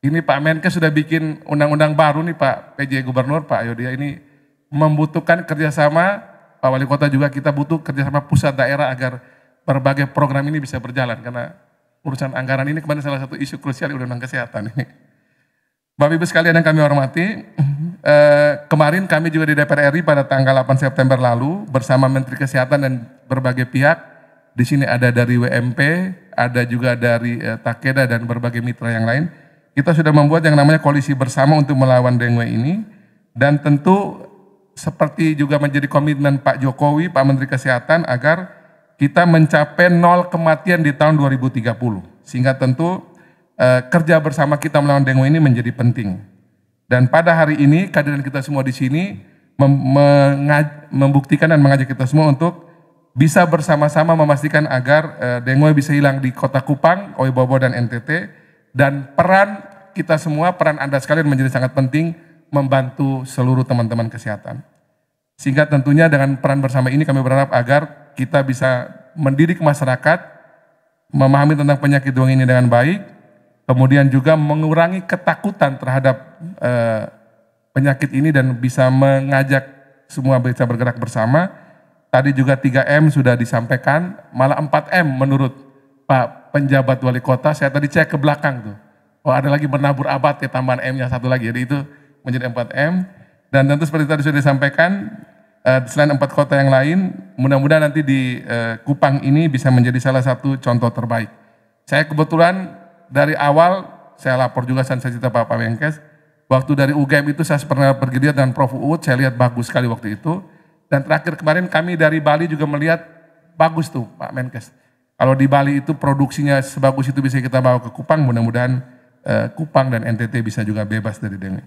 Ini Pak Menkes sudah bikin undang-undang baru nih Pak PJ Gubernur, Pak Ayodhya, ini membutuhkan kerjasama, Pak Wali Kota juga kita butuh kerjasama pusat daerah agar berbagai program ini bisa berjalan. Karena urusan anggaran ini kemarin salah satu isu krusial undang-undang kesehatan ini. Bapak Ibu sekalian yang kami hormati, kemarin kami juga di DPR RI pada tanggal 8 September lalu bersama Menteri Kesehatan dan berbagai pihak, di sini ada dari WMP, ada juga dari Takeda dan berbagai mitra yang lain, kita sudah membuat yang namanya koalisi bersama untuk melawan dengue ini, dan tentu seperti juga menjadi komitmen Pak Jokowi, Pak Menteri Kesehatan agar kita mencapai 0 kematian di tahun 2030. Sehingga tentu kerja bersama kita melawan dengue ini menjadi penting. Dan pada hari ini kehadiran kita semua di sini membuktikan dan mengajak kita semua untuk bisa bersama-sama memastikan agar dengue bisa hilang di Kota Kupang, Oebobo dan NTT. Dan peran kita semua, peran Anda sekalian menjadi sangat penting membantu seluruh teman-teman kesehatan. Sehingga tentunya dengan peran bersama ini kami berharap agar kita bisa mendidik masyarakat, memahami tentang penyakit dengue ini dengan baik, kemudian juga mengurangi ketakutan terhadap penyakit ini dan bisa mengajak semua bisa bergerak bersama. Tadi juga 3M sudah disampaikan, malah 4M menurut Pak penjabat wali kota. Saya tadi cek ke belakang tuh, oh ada lagi menabur abad ya, tambahan M-nya satu lagi, jadi itu menjadi 4M. Dan tentu seperti tadi sudah disampaikan, selain 4 kota yang lain, mudah-mudahan nanti di Kupang ini bisa menjadi salah satu contoh terbaik. Saya kebetulan dari awal, saya lapor juga saya cerita Pak Menkes, waktu dari UGM itu saya pernah pergi lihat dengan Prof. Uud, saya lihat bagus sekali waktu itu. Dan terakhir kemarin kami dari Bali juga melihat bagus tuh Pak Menkes. Kalau di Bali itu produksinya sebagus itu bisa kita bawa ke Kupang, mudah-mudahan Kupang dan NTT bisa juga bebas dari dengue.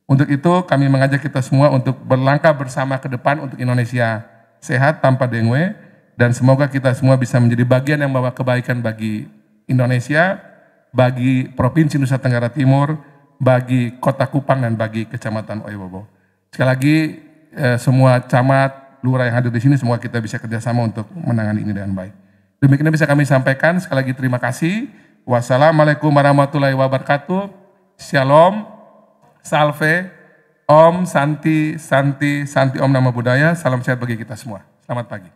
Untuk itu kami mengajak kita semua untuk berlangkah bersama ke depan untuk Indonesia sehat tanpa dengue, dan semoga kita semua bisa menjadi bagian yang membawa kebaikan bagi Indonesia, bagi Provinsi Nusa Tenggara Timur, bagi Kota Kupang dan bagi Kecamatan Oebobo. Sekali lagi semua camat, lurah yang hadir di sini, semua kita bisa kerjasama untuk menangani ini dengan baik. Demikian bisa kami sampaikan. Sekali lagi terima kasih. Wassalamualaikum warahmatullahi wabarakatuh. Shalom, salve, Om Santi, Om Namo Buddhaya, salam sehat bagi kita semua. Selamat pagi.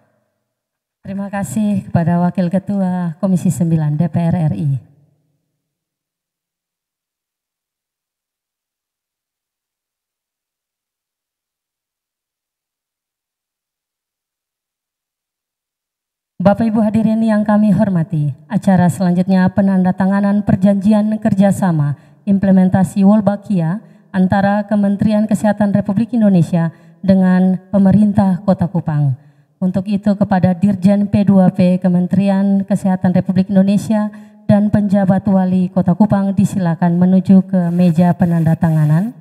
Terima kasih kepada Wakil Ketua Komisi 9 DPR RI. Bapak Ibu hadirin yang kami hormati, acara selanjutnya penandatanganan perjanjian kerjasama implementasi Wolbachia antara Kementerian Kesehatan Republik Indonesia dengan pemerintah Kota Kupang. Untuk itu kepada Dirjen P2P Kementerian Kesehatan Republik Indonesia dan penjabat wali Kota Kupang disilakan menuju ke meja penandatanganan.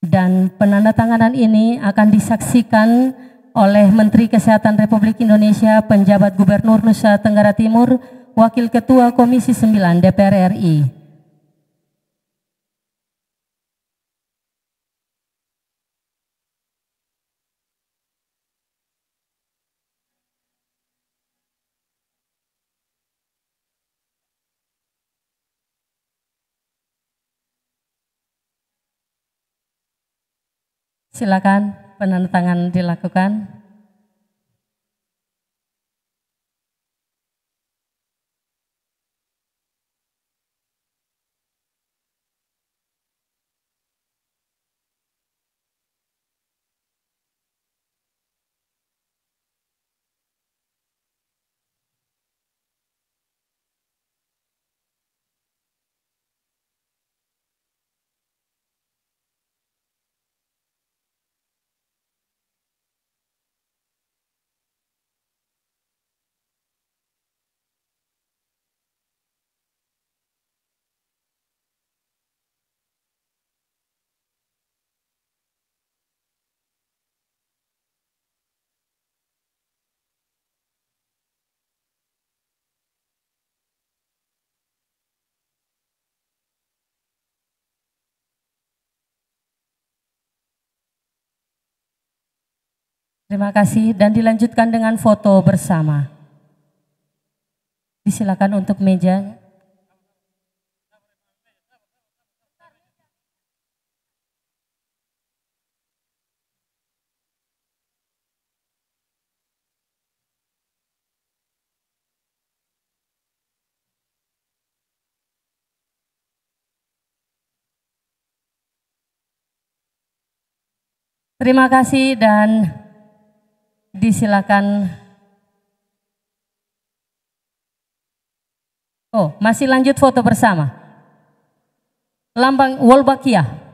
Dan penandatanganan ini akan disaksikan oleh Menteri Kesehatan Republik Indonesia, penjabat Gubernur Nusa Tenggara Timur, Wakil Ketua Komisi 9 DPR RI. Silakan penandatanganan dilakukan. Terima kasih dan dilanjutkan dengan foto bersama. Disilakan untuk meja. Terima kasih dan disilakan. Oh, masih lanjut foto bersama. Lambang Wolbachia.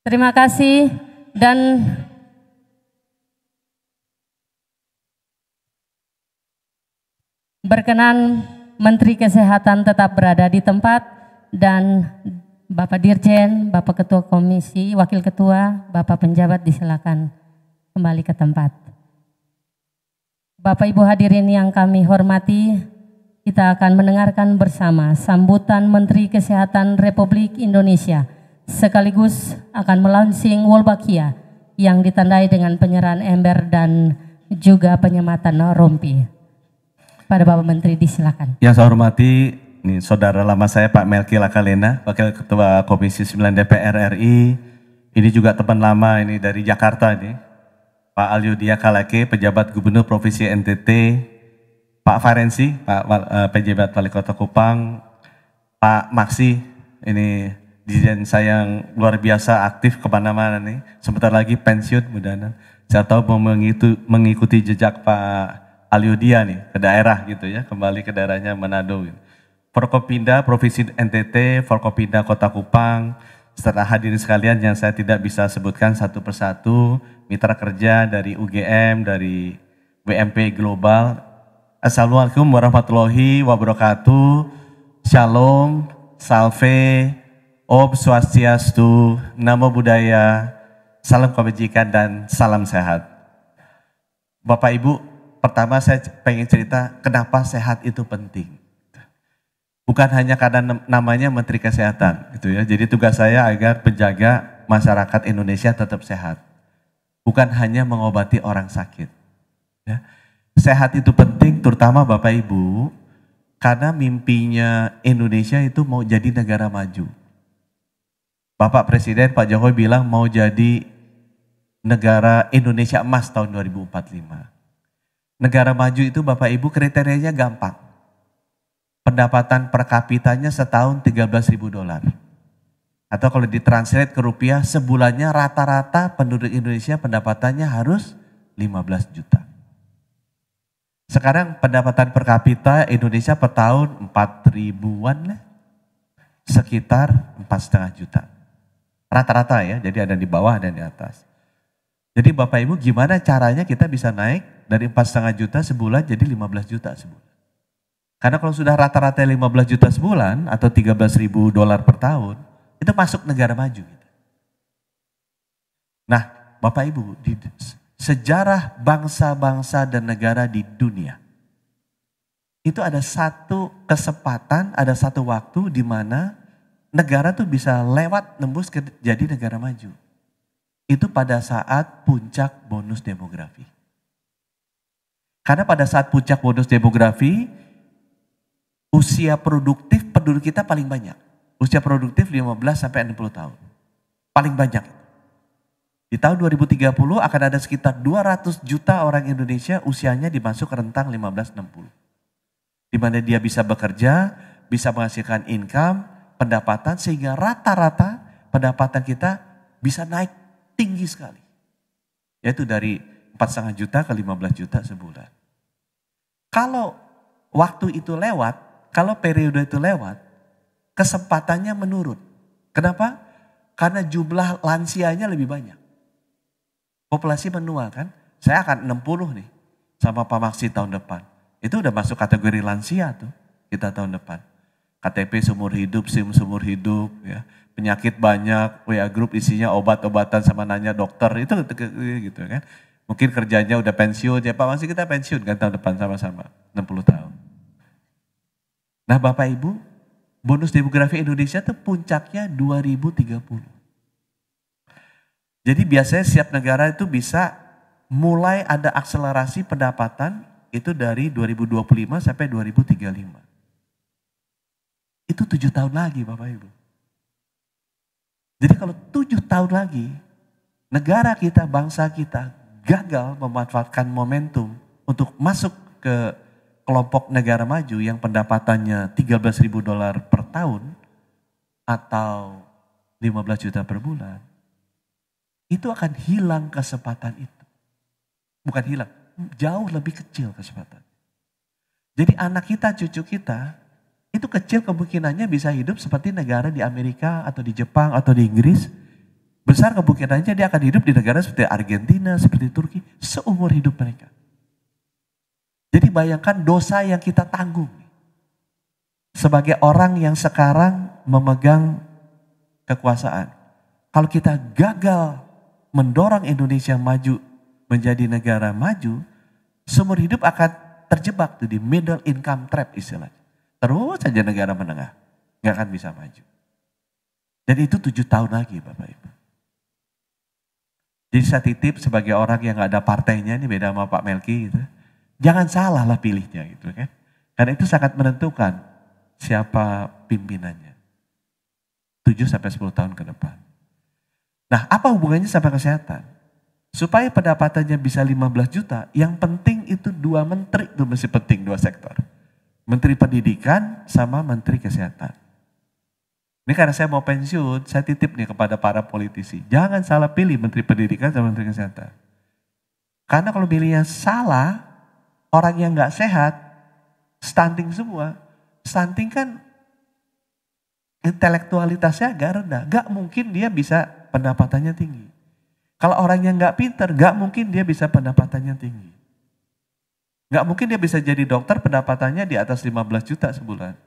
Terima kasih dan berkenan Menteri Kesehatan tetap berada di tempat dan Bapak Dirjen, Bapak Ketua Komisi, Wakil Ketua, Bapak Penjabat disilakan kembali ke tempat. Bapak Ibu hadirin yang kami hormati, kita akan mendengarkan bersama sambutan Menteri Kesehatan Republik Indonesia sekaligus akan melaunching Wolbachia yang ditandai dengan penyerahan ember dan juga penyematan rompi. Pada Bapak Menteri disilakan. Yang saya hormati, ini saudara lama saya Pak Melki Lakalena, Wakil Ketua Komisi 9 DPR RI. Ini juga teman lama ini dari Jakarta ini. Pak Alyudia Kalake, Pejabat Gubernur Provinsi NTT. Pak Farensi, Pak Pejabat Wali Kota Kupang. Pak Maksi, ini Dirjen saya yang luar biasa aktif kemana-mana nih. Sebentar lagi pensiun mudah-mudahan. Saya tahu mau mengikuti jejak Pak Alyudia nih ke daerah gitu ya, kembali ke daerahnya Manado. Gitu. Forkopimda Provinsi NTT, Forkopimda Kota Kupang, serta hadirin sekalian yang saya tidak bisa sebutkan satu persatu, mitra kerja dari UGM, dari WMP Global. Assalamualaikum warahmatullahi wabarakatuh. Shalom, salve, Om Swastiastu, Namo Buddhaya, salam kebajikan dan salam sehat. Bapak Ibu, pertama saya pengen cerita kenapa sehat itu penting. Bukan hanya karena namanya Menteri Kesehatan gitu ya. Jadi tugas saya agar menjaga masyarakat Indonesia tetap sehat. Bukan hanya mengobati orang sakit. Ya. Sehat itu penting terutama Bapak Ibu, karena mimpinya Indonesia itu mau jadi negara maju. Bapak Presiden Pak Jokowi bilang mau jadi negara Indonesia emas tahun 2045. Negara maju itu Bapak Ibu kriterianya gampang. Pendapatan per kapitanya setahun $13.000. Atau kalau ditranslate ke rupiah, sebulannya rata-rata penduduk Indonesia pendapatannya harus 15 juta. Sekarang pendapatan per kapita Indonesia per tahun 4 ribuan lah. Sekitar 4,5 juta. Rata-rata ya, jadi ada di bawah dan di atas. Jadi Bapak Ibu gimana caranya kita bisa naik dari 4,5 juta sebulan jadi 15 juta sebulan. Karena kalau sudah rata-rata 15 juta sebulan atau $13.000 per tahun, itu masuk negara maju. Nah, Bapak Ibu, di sejarah bangsa-bangsa dan negara di dunia, itu ada satu kesempatan, ada satu waktu di mana negara tuh bisa lewat nembus ke jadi negara maju. Itu pada saat puncak bonus demografi. Karena pada saat puncak bonus demografi, usia produktif penduduk kita paling banyak. Usia produktif 15 sampai 60 tahun. Paling banyak. Di tahun 2030 akan ada sekitar 200 juta orang Indonesia usianya dimasuk rentang 15-60. Di mana dia bisa bekerja, bisa menghasilkan income, pendapatan, sehingga rata-rata pendapatan kita bisa naik tinggi sekali. Yaitu dari 4,5 juta ke 15 juta sebulan. Kalau waktu itu lewat, kalau periode itu lewat, kesempatannya menurun. Kenapa? Karena jumlah lansianya lebih banyak. Populasi menua kan. Saya akan 60 nih sama Pak Maksi tahun depan. Itu udah masuk kategori lansia tuh kita tahun depan. KTP seumur hidup, SIM seumur hidup, ya. Penyakit banyak, WA grup isinya obat-obatan sama nanya dokter, itu gitu kan. Mungkin kerjanya udah pensiun, ya Pak Maksi kita pensiun kan tahun depan sama-sama, 60 tahun. Nah Bapak Ibu, bonus demografi Indonesia itu puncaknya 2030. Jadi biasanya setiap negara itu bisa mulai ada akselerasi pendapatan itu dari 2025 sampai 2035. Itu 7 tahun lagi Bapak Ibu. Jadi kalau 7 tahun lagi negara kita, bangsa kita gagal memanfaatkan momentum untuk masuk ke kelompok negara maju yang pendapatannya $13.000 per tahun atau 15 juta per bulan, itu akan hilang kesempatan itu. Bukan hilang, jauh lebih kecil kesempatan. Jadi anak kita, cucu kita, itu kecil kemungkinannya bisa hidup seperti negara di Amerika atau di Jepang atau di Inggris. Besar kemungkinannya dia akan hidup di negara seperti Argentina, seperti Turki, seumur hidup mereka. Jadi bayangkan dosa yang kita tanggung sebagai orang yang sekarang memegang kekuasaan. Kalau kita gagal mendorong Indonesia maju menjadi negara maju, seumur hidup akan terjebak tuh di middle income trap istilahnya. Terus saja negara menengah, nggak akan bisa maju. Dan itu 7 tahun lagi Bapak Ibu. Jadi saya titip sebagai orang yang nggak ada partainya, ini beda sama Pak Melki gitu. Jangan salah lah pilihnya gitu kan. Karena itu sangat menentukan siapa pimpinannya. 7-10 tahun ke depan. Nah apa hubungannya sama kesehatan? Supaya pendapatannya bisa 15 juta, yang penting itu 2 menteri itu mesti penting, 2 sektor. Menteri Pendidikan sama Menteri Kesehatan. Ini karena saya mau pensiun, saya titip nih kepada para politisi. Jangan salah pilih Menteri Pendidikan sama Menteri Kesehatan. Karena kalau pilihnya salah, orang yang nggak sehat, stunting semua. Stunting kan intelektualitasnya agak rendah. Gak mungkin dia bisa pendapatannya tinggi. Kalau orang yang nggak pinter, gak mungkin dia bisa pendapatannya tinggi. Gak mungkin dia bisa jadi dokter pendapatannya di atas 15 juta sebulan.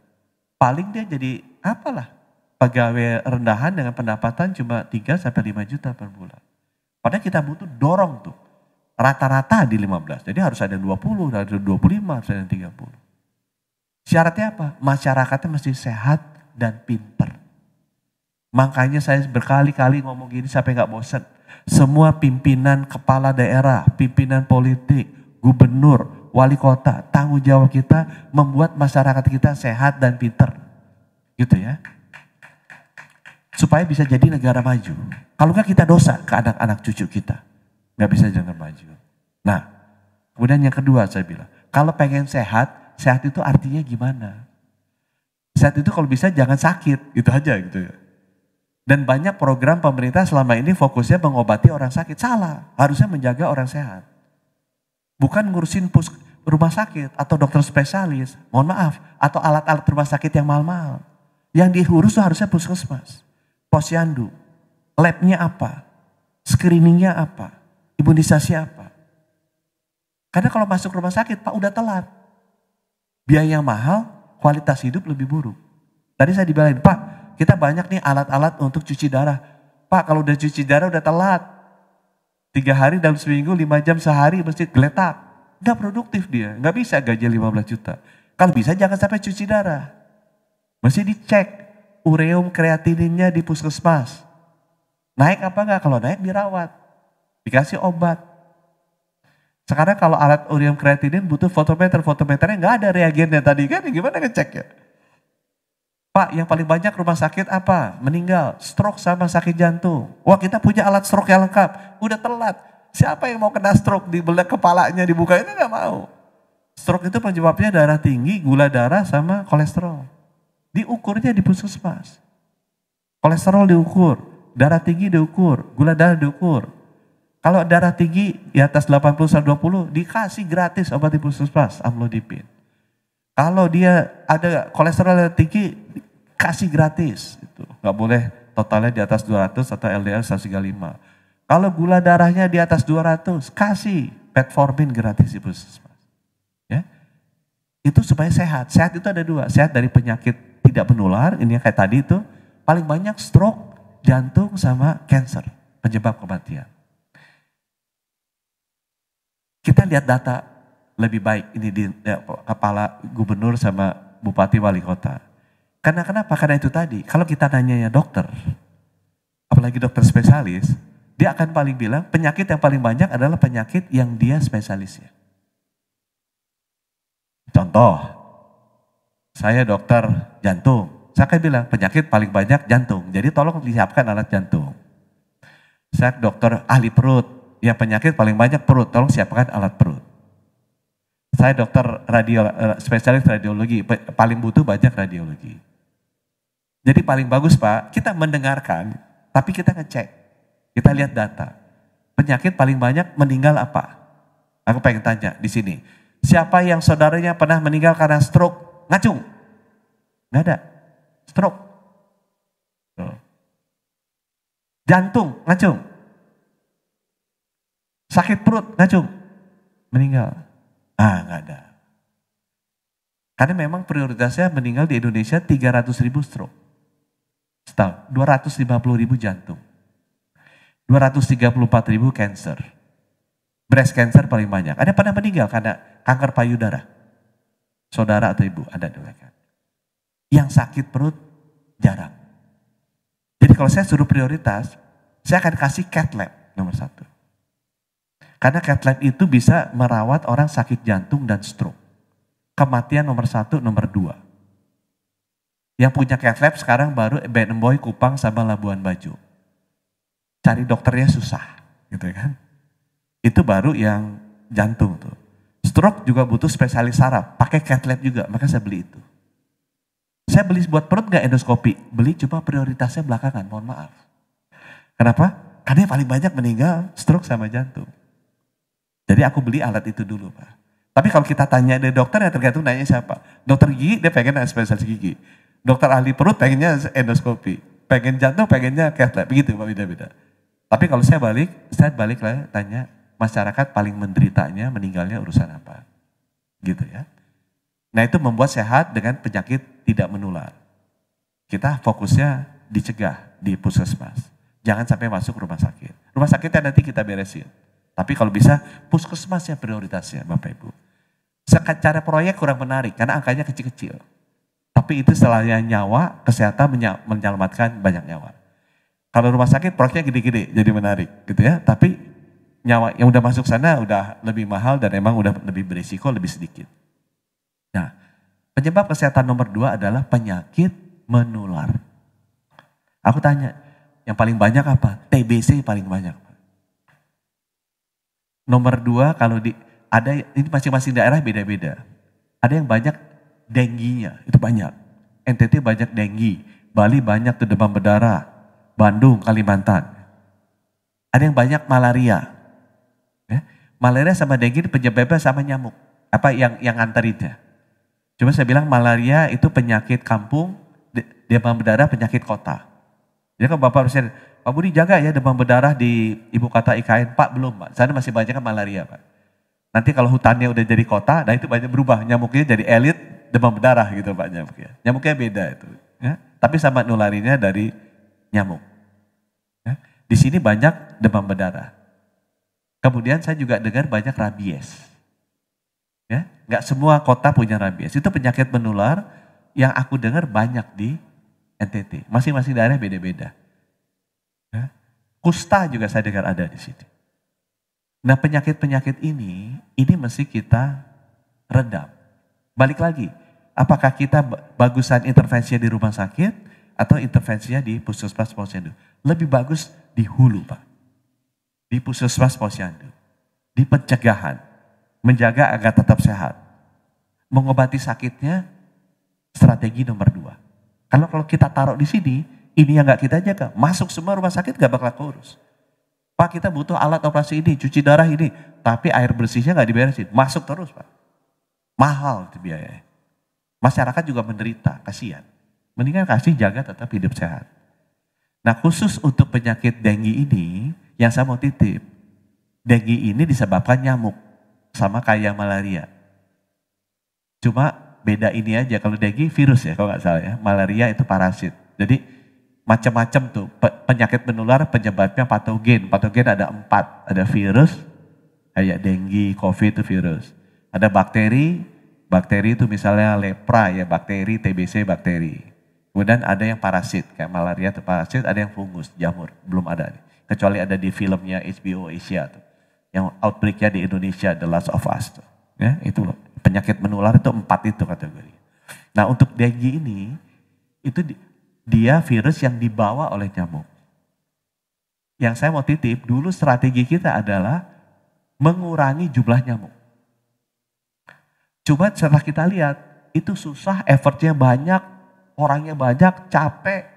Paling dia jadi apalah, pegawai rendahan dengan pendapatan cuma 3-5 juta per bulan. Padahal kita butuh dorong tuh. Rata-rata di 15. Jadi harus ada 20, harus ada 25, harus ada 30. Syaratnya apa? Masyarakatnya mesti sehat dan pinter. Makanya saya berkali-kali ngomong gini sampai gak bosan. Semua pimpinan kepala daerah, pimpinan politik, gubernur, wali kota, tanggung jawab kita membuat masyarakat kita sehat dan pinter. Gitu ya. Supaya bisa jadi negara maju. Kalau enggak kita dosa ke anak-anak cucu kita. Gak bisa jangan maju. Nah, kemudian yang kedua saya bilang, kalau pengen sehat, sehat itu artinya gimana? Sehat itu kalau bisa jangan sakit, gitu aja gitu ya. Dan banyak program pemerintah selama ini fokusnya mengobati orang sakit. Salah, harusnya menjaga orang sehat. Bukan ngurusin rumah sakit atau dokter spesialis, mohon maaf, atau alat-alat rumah sakit yang mahal-mahal. Yang diurus itu harusnya puskesmas, posyandu, labnya apa, screeningnya apa, imunisasi apa. Karena kalau masuk rumah sakit, Pak udah telat. Biaya mahal, kualitas hidup lebih buruk. Tadi saya dibilangin, Pak kita banyak nih alat-alat untuk cuci darah. Pak kalau udah cuci darah udah telat. 3 hari dalam seminggu, 5 jam sehari mesti geletak. Gak produktif dia, gak bisa gaji 15 juta. Kalau bisa jangan sampai cuci darah. Mesti dicek ureum kreatininnya di puskesmas. Naik apa enggak? Kalau naik dirawat. Dikasih obat. Sekarang kalau alat ureum kreatinin butuh fotometer. Fotometernya nggak ada reagennya tadi kan. Gimana ngeceknya? Pak yang paling banyak rumah sakit apa? Meninggal. Stroke sama sakit jantung. Wah kita punya alat stroke yang lengkap. Udah telat. Siapa yang mau kena stroke? Dibelah kepalanya dibuka itu nggak mau. Stroke itu penyebabnya darah tinggi, gula darah sama kolesterol. Diukurnya di puskesmas. Kolesterol diukur. Darah tinggi diukur. Gula darah diukur. Kalau darah tinggi di atas 80-120 dikasih gratis obat di puskesmas, amlodipin. Kalau dia ada kolesterol yang tinggi, kasih gratis. Itu nggak boleh totalnya di atas 200 atau LDL 135. Kalau gula darahnya di atas 200, kasih metformin gratis di puskesmas. Ya, itu supaya sehat. Sehat itu ada 2, sehat dari penyakit tidak menular, ini yang kayak tadi itu, paling banyak stroke, jantung sama cancer, penyebab kematian. Kita lihat data lebih baik ini di kepala gubernur sama bupati wali kota. Karena kenapa? Karena itu tadi, kalau kita nanya ya dokter, apalagi dokter spesialis, dia akan paling bilang penyakit yang paling banyak adalah penyakit yang dia spesialisnya. Contoh, saya dokter jantung, saya akan bilang penyakit paling banyak jantung, jadi tolong disiapkan alat jantung. Saya dokter ahli perut, yang penyakit paling banyak perut, tolong siapkan alat perut. Saya dokter spesialis radiologi, paling butuh banyak radiologi. Jadi paling bagus Pak, kita mendengarkan, tapi kita ngecek. Kita lihat data. Penyakit paling banyak meninggal apa? Aku pengen tanya di sini. Siapa yang saudaranya pernah meninggal karena stroke? Ngacung? Nggak ada. Stroke. Jantung, ngacung. Sakit perut, ngacung. Meninggal. Nggak ada. Karena memang prioritasnya meninggal di Indonesia 300.000 stroke. Setahun, 250.000 jantung. 234.000 cancer. Breast cancer paling banyak. Ada pernah meninggal karena kanker payudara? Saudara atau ibu? Ada kan? Yang sakit perut jarang. Jadi kalau saya suruh prioritas, saya akan kasih cath lab nomor 1. Karena cath lab itu bisa merawat orang sakit jantung dan stroke. Kematian nomor 1, nomor 2. Yang punya cath lab sekarang baru Ben Boy, Kupang, sama Labuan Bajo. Cari dokternya susah, gitu kan. Itu baru yang jantung tuh. Stroke juga butuh spesialis saraf, pakai cath lab juga, maka saya beli itu. Saya beli buat perut nggak endoskopi, beli cuma prioritasnya belakangan, mohon maaf. Kenapa? Karena yang paling banyak meninggal stroke sama jantung. Jadi aku beli alat itu dulu Pak. Tapi kalau kita tanya dari dokter ya tergantung nanya siapa. Dokter gigi dia pengen spesialis gigi. Dokter ahli perut pengennya endoskopi. Pengen jantung pengennya cath lab. Begitu Pak, beda-beda. Tapi kalau saya balik lah tanya masyarakat paling menderitanya meninggalnya urusan apa. Gitu ya. Nah itu membuat sehat dengan penyakit tidak menular. Kita fokusnya dicegah di puskesmas. Jangan sampai masuk rumah sakit. Rumah sakitnya nanti kita beresin. Tapi kalau bisa puskesmas yang prioritasnya Bapak Ibu. Secara proyek kurang menarik karena angkanya kecil-kecil. Tapi itu selain nyawa, kesehatan menyelamatkan banyak nyawa. Kalau rumah sakit proyeknya gede-gede jadi menarik gitu ya. Tapi nyawa yang udah masuk sana udah lebih mahal dan emang udah lebih berisiko, lebih sedikit. Nah, penyebab kesehatan nomor 2 adalah penyakit menular. Aku tanya, yang paling banyak apa? TBC paling banyak. Nomor 2 kalau ada, ini masing-masing daerah beda-beda. Ada yang banyak dengginya, itu banyak. NTT banyak denggi, Bali banyak tuh demam berdarah, Bandung, Kalimantan. Ada yang banyak malaria. Ya. Malaria sama denggi penyebabnya sama nyamuk. Apa yang nganterinnya? Cuma saya bilang malaria itu penyakit kampung, demam berdarah penyakit kota. Jadi kan Bapak Presiden, Pak Budi jaga ya demam berdarah di ibu kota IKN. Pak belum Pak, sana masih banyak kan malaria Pak. Nanti kalau hutannya udah jadi kota, nah itu banyak berubah. Nyamuknya jadi elit demam berdarah gitu Pak nyamuknya. Nyamuknya beda itu. Ya. Tapi sama nularinya dari nyamuk. Ya. Di sini banyak demam berdarah. Kemudian saya juga dengar banyak rabies. Ya, nggak semua kota punya rabies. Itu penyakit menular yang aku dengar banyak di NTT. Masing-masing daerah beda-beda. Ya. Kusta juga saya dengar ada di sini. Nah penyakit-penyakit ini mesti kita redam. Balik lagi, apakah kita bagusan intervensinya di rumah sakit atau intervensinya di puskesmas posyandu? Lebih bagus di hulu Pak. Di puskesmas posyandu. Di pencegahan. Menjaga agar tetap sehat. Mengobati sakitnya strategi nomor 2. Kalau kita taruh di sini, ini yang gak kita jaga. Masuk semua rumah sakit gak bakal keurus. Pak kita butuh alat operasi ini, cuci darah ini. Tapi air bersihnya gak diberesin. Masuk terus Pak. Mahal itu biayanya. Masyarakat juga menderita, kasihan. Mendingan kasih jaga tetap hidup sehat. Nah khusus untuk penyakit denggi ini, yang saya mau titip. Denggi ini disebabkan nyamuk. Sama kayak malaria. Cuma beda ini aja, kalau denggi virus ya kalau gak salah ya. Malaria itu parasit. Jadi macam-macam tuh penyakit menular penyebabnya patogen. Patogen ada 4, ada virus, kayak denggi, COVID itu virus. Ada bakteri, bakteri itu misalnya lepra ya, bakteri, TBC bakteri. Kemudian ada yang parasit, kayak malaria itu parasit, ada yang fungus, jamur, belum ada. Kecuali ada di filmnya HBO Asia tuh. Yang outbreaknya di Indonesia, The Last of Us tuh. Ya, itu loh. Penyakit menular itu 4 itu kategori. Nah untuk denggi ini, itu dia virus yang dibawa oleh nyamuk. Yang saya mau titip, dulu strategi kita adalah mengurangi jumlah nyamuk. Coba setelah kita lihat, itu susah, effortnya banyak, orangnya banyak, capek,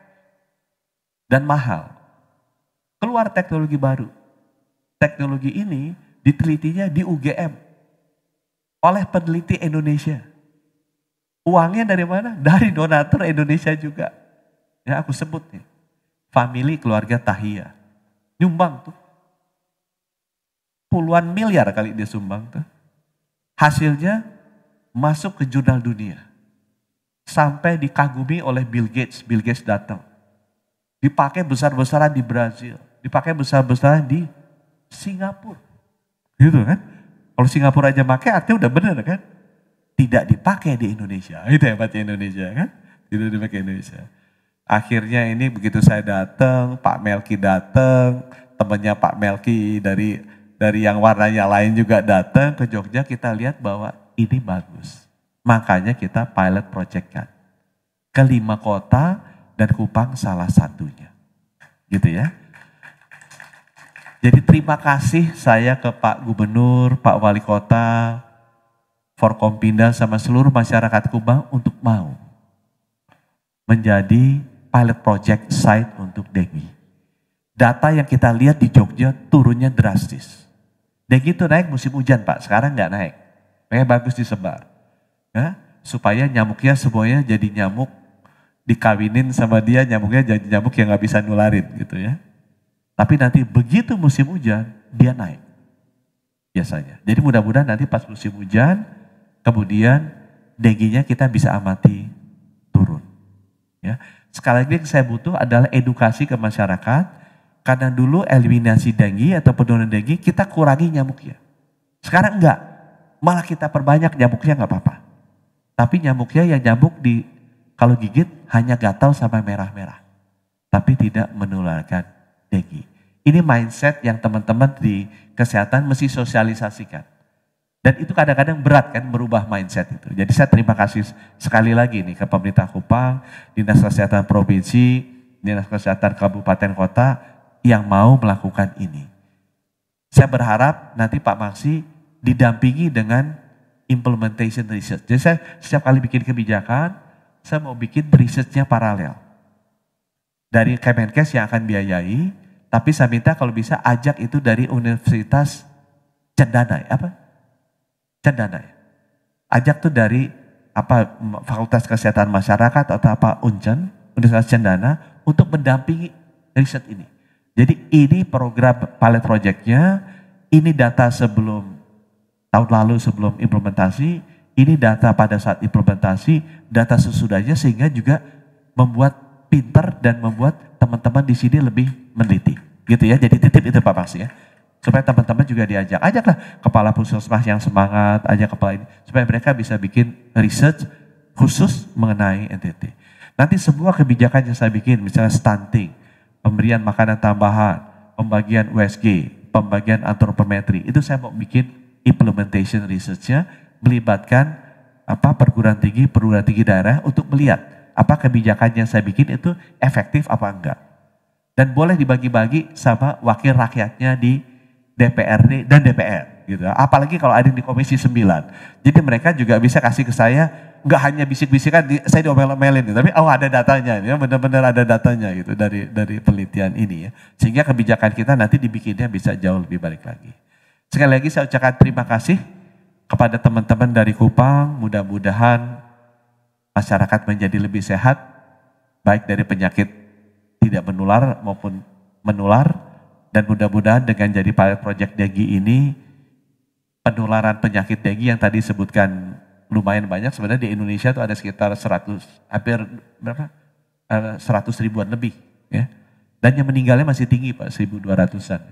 dan mahal. Keluar teknologi baru. Teknologi ini ditelitinya di UGM oleh peneliti Indonesia. Uangnya dari mana? Dari donatur Indonesia juga. Ya aku sebut nih, family keluarga Tahia. Nyumbang tuh. Puluhan miliar kali dia sumbang tuh. Hasilnya masuk ke jurnal dunia. Sampai dikagumi oleh Bill Gates. Bill Gates datang. Dipakai besar-besaran di Brazil. Dipakai besar-besaran di Singapura. Gitu kan. Kalau Singapura aja pakai artinya udah benar kan. Tidak dipakai di Indonesia. Itu hebatnya Indonesia kan. Tidak dipakai Indonesia. Akhirnya ini begitu saya datang, Pak Melki datang, temannya Pak Melki dari yang warnanya lain juga datang ke Jogja, kita lihat bahwa ini bagus. Makanya kita pilot project kan. Ke 5 kota dan Kupang salah satunya. Gitu ya. Jadi terima kasih saya ke Pak Gubernur, Pak Wali Kota, Forkompinda sama seluruh masyarakat Kupang untuk mau menjadi pilot project site untuk denggi. Data yang kita lihat di Jogja turunnya drastis. Denggi itu naik musim hujan Pak, sekarang nggak naik. Makanya bagus disebar. Ya, supaya nyamuknya semuanya jadi nyamuk, dikawinin sama dia nyamuknya jadi nyamuk yang nggak bisa nularin gitu ya. Tapi nanti begitu musim hujan, dia naik. Biasanya. Jadi mudah-mudahan nanti pas musim hujan, kemudian dengginya kita bisa amati turun. Ya. Sekali lagi yang saya butuh adalah edukasi ke masyarakat, karena dulu eliminasi denggi atau penurunan denggi kita kurangi nyamuknya. Sekarang enggak. malah kita perbanyak nyamuknya nggak apa-apa. Tapi nyamuknya yang nyamuk kalau gigit hanya gatal sama merah-merah. Tapi tidak menularkan dengue. Ini mindset yang teman-teman di kesehatan mesti sosialisasikan. Dan itu kadang-kadang berat kan merubah mindset itu. Jadi saya terima kasih sekali lagi nih ke pemerintah Kupang, Dinas Kesehatan Provinsi, Dinas Kesehatan Kabupaten Kota yang mau melakukan ini. Saya berharap nanti Pak Maksi didampingi dengan implementation research. Jadi saya setiap kali bikin kebijakan, saya mau bikin researchnya paralel. Dari Kemenkes yang akan biayai, tapi saya minta kalau bisa ajak itu dari Universitas Cendana, Cendana. Ajak tuh dari Fakultas Kesehatan Masyarakat atau UNCEN, Universitas Cendana untuk mendampingi riset ini. Jadi ini program pilot projectnya, ini data sebelum tahun lalu sebelum implementasi, ini data pada saat implementasi, data sesudahnya sehingga juga membuat pinter dan membuat teman-teman di sini lebih meneliti. Gitu ya, jadi titip itu Pak Maksi ya. Supaya teman-teman juga ajaklah kepala puskesmas yang semangat, ajak kepala ini, supaya mereka bisa bikin research khusus mengenai NTT. Nanti semua kebijakan yang saya bikin, misalnya stunting, pemberian makanan tambahan, pembagian USG, pembagian antropometri, itu saya mau bikin implementation research-nya, melibatkan perguruan tinggi daerah untuk melihat apa kebijakan yang saya bikin itu efektif apa enggak. Dan boleh dibagi-bagi sama wakil rakyatnya di DPRD dan DPR gitu. Apalagi kalau ada di Komisi 9. Jadi mereka juga bisa kasih ke saya, nggak hanya bisik-bisikan, saya diomel-omelin gitu, tapi ada datanya, ya benar-benar ada datanya gitu dari penelitian ini ya. Sehingga kebijakan kita nanti dibikinnya bisa jauh lebih baik lagi. Sekali lagi saya ucapkan terima kasih kepada teman-teman dari Kupang, mudah-mudahan masyarakat menjadi lebih sehat, baik dari penyakit tidak menular maupun menular. Dan mudah-mudahan dengan jadi pilot project dengue ini, penularan penyakit dengue yang tadi sebutkan lumayan banyak, sebenarnya di Indonesia itu ada sekitar 100 ribuan lebih. Ya. Dan yang meninggalnya masih tinggi Pak, 1.200-an.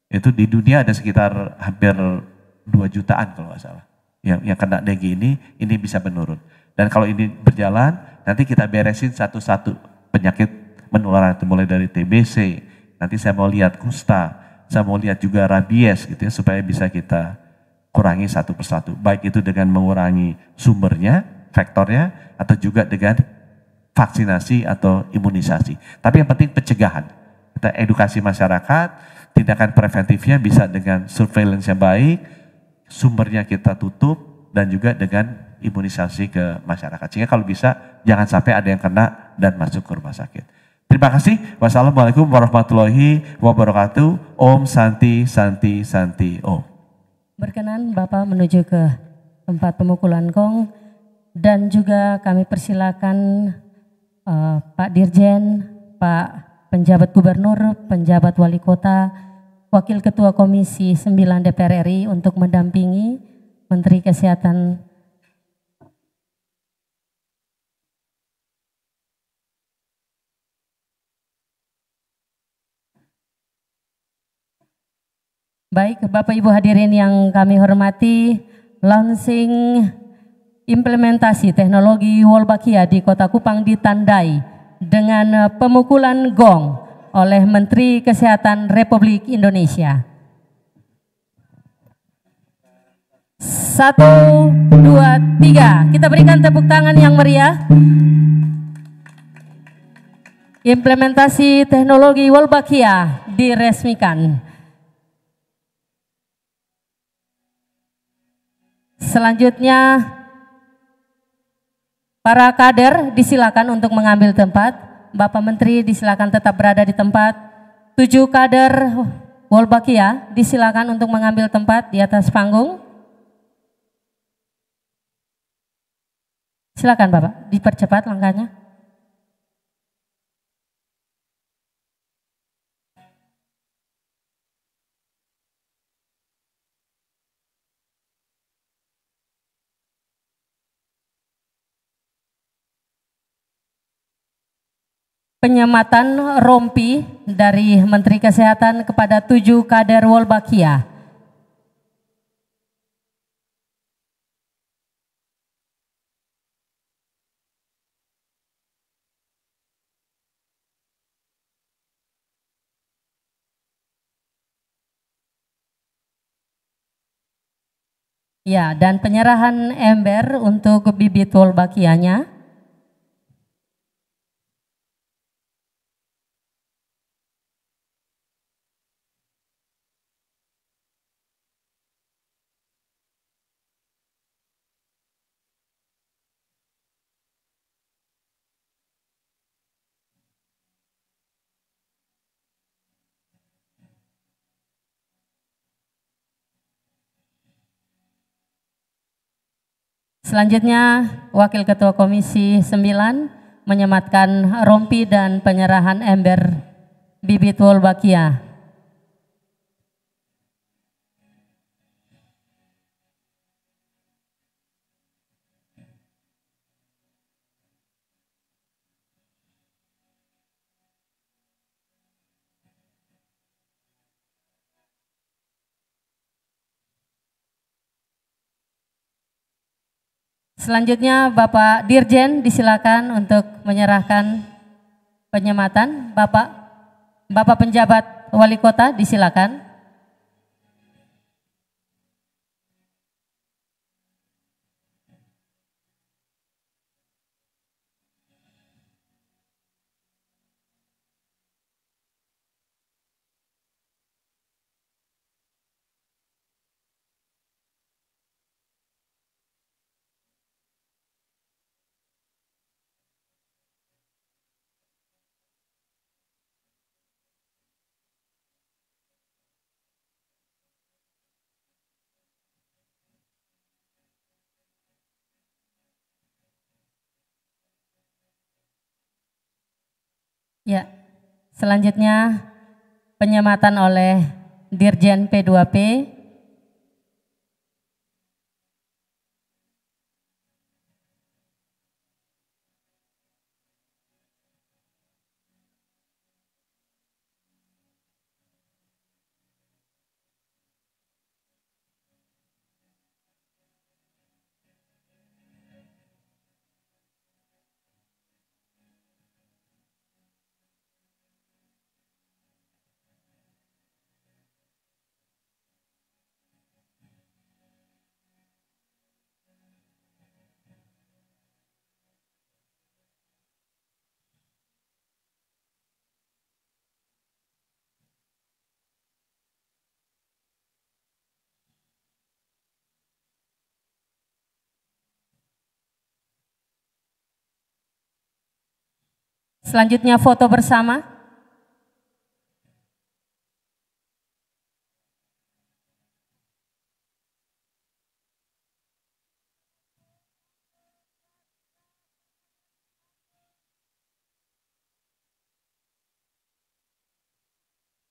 Itu di dunia ada sekitar hampir 2 jutaan kalau nggak salah. Yang kena dengue ini bisa menurun. Dan kalau ini berjalan, nanti kita beresin satu-satu penyakit penularan itu mulai dari TBC, nanti saya mau lihat kusta, saya mau lihat juga rabies gitu ya, supaya bisa kita kurangi satu persatu. Baik itu dengan mengurangi sumbernya, faktornya, atau juga dengan vaksinasi atau imunisasi. Tapi yang penting pencegahan. Kita edukasi masyarakat, tindakan preventifnya bisa dengan surveillance yang baik, sumbernya kita tutup, dan juga dengan imunisasi ke masyarakat. Sehingga kalau bisa jangan sampai ada yang kena dan masuk ke rumah sakit. Terima kasih. Wassalamualaikum warahmatullahi wabarakatuh. Om Santi Santi Santi Om. Berkenan Bapak menuju ke tempat pemukulan gong dan juga kami persilakan Pak Dirjen, Pak Penjabat Gubernur, Penjabat Wali Kota, Wakil Ketua Komisi 9 DPR RI untuk mendampingi Menteri Kesehatan. Baik, Bapak Ibu hadirin yang kami hormati, launching implementasi teknologi Wolbachia di Kota Kupang ditandai dengan pemukulan gong oleh Menteri Kesehatan Republik Indonesia. 1, 2, 3. Kita berikan tepuk tangan yang meriah. Implementasi teknologi Wolbachia diresmikan. Selanjutnya, para kader disilakan untuk mengambil tempat. Bapak Menteri disilakan tetap berada di tempat. 7 kader Wolbachia disilakan untuk mengambil tempat di atas panggung. Silakan Bapak, dipercepat langkahnya. Penyematan rompi dari Menteri Kesehatan kepada 7 kader Wolbachia. Ya, dan penyerahan ember untuk bibit Wolbachianya. Selanjutnya, Wakil Ketua Komisi 9 menyematkan rompi dan penyerahan ember bibit Wolbachia. Selanjutnya Bapak Dirjen disilakan untuk menyerahkan penyematan. Bapak Penjabat Wali Kota disilakan. Ya, selanjutnya penyematan oleh Dirjen P2P. Selanjutnya foto bersama.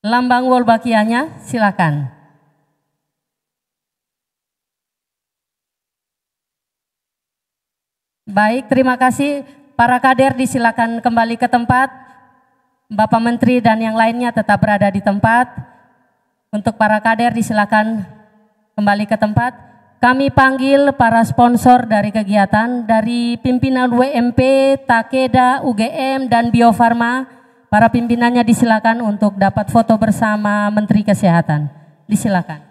Lambang Wolbachianya silakan. Baik, terima kasih. Para kader disilakan kembali ke tempat. Bapak Menteri dan yang lainnya tetap berada di tempat. Untuk para kader disilakan kembali ke tempat. Kami panggil para sponsor dari kegiatan, dari pimpinan WMP, Takeda, UGM, dan Bio Farma. Para pimpinannya disilakan untuk dapat foto bersama Menteri Kesehatan. Disilakan.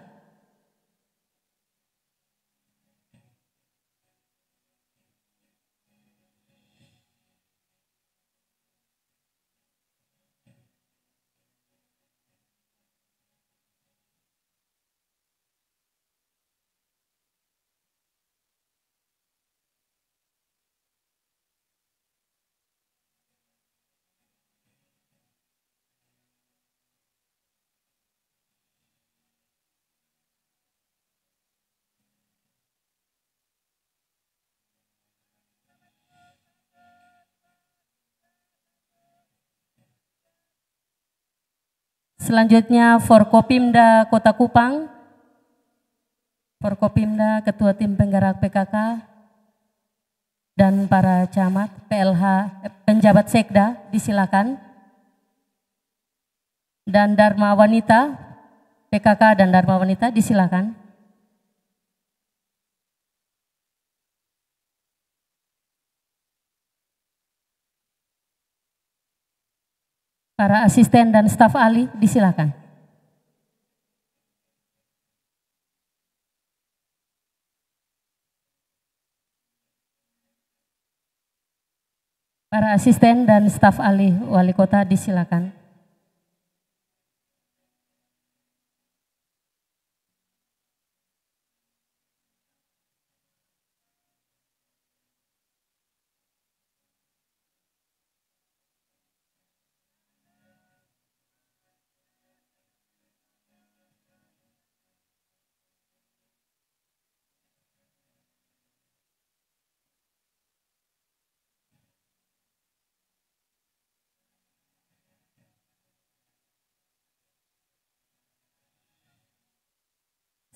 Selanjutnya Forkopimda Kota Kupang, Forkopimda, Ketua Tim Penggerak PKK, dan para camat, PLH, penjabat Sekda disilakan. Dan Dharma Wanita, PKK dan Dharma Wanita disilakan. Para asisten dan staf ahli disilakan. Para asisten dan staf ahli wali kota disilakan.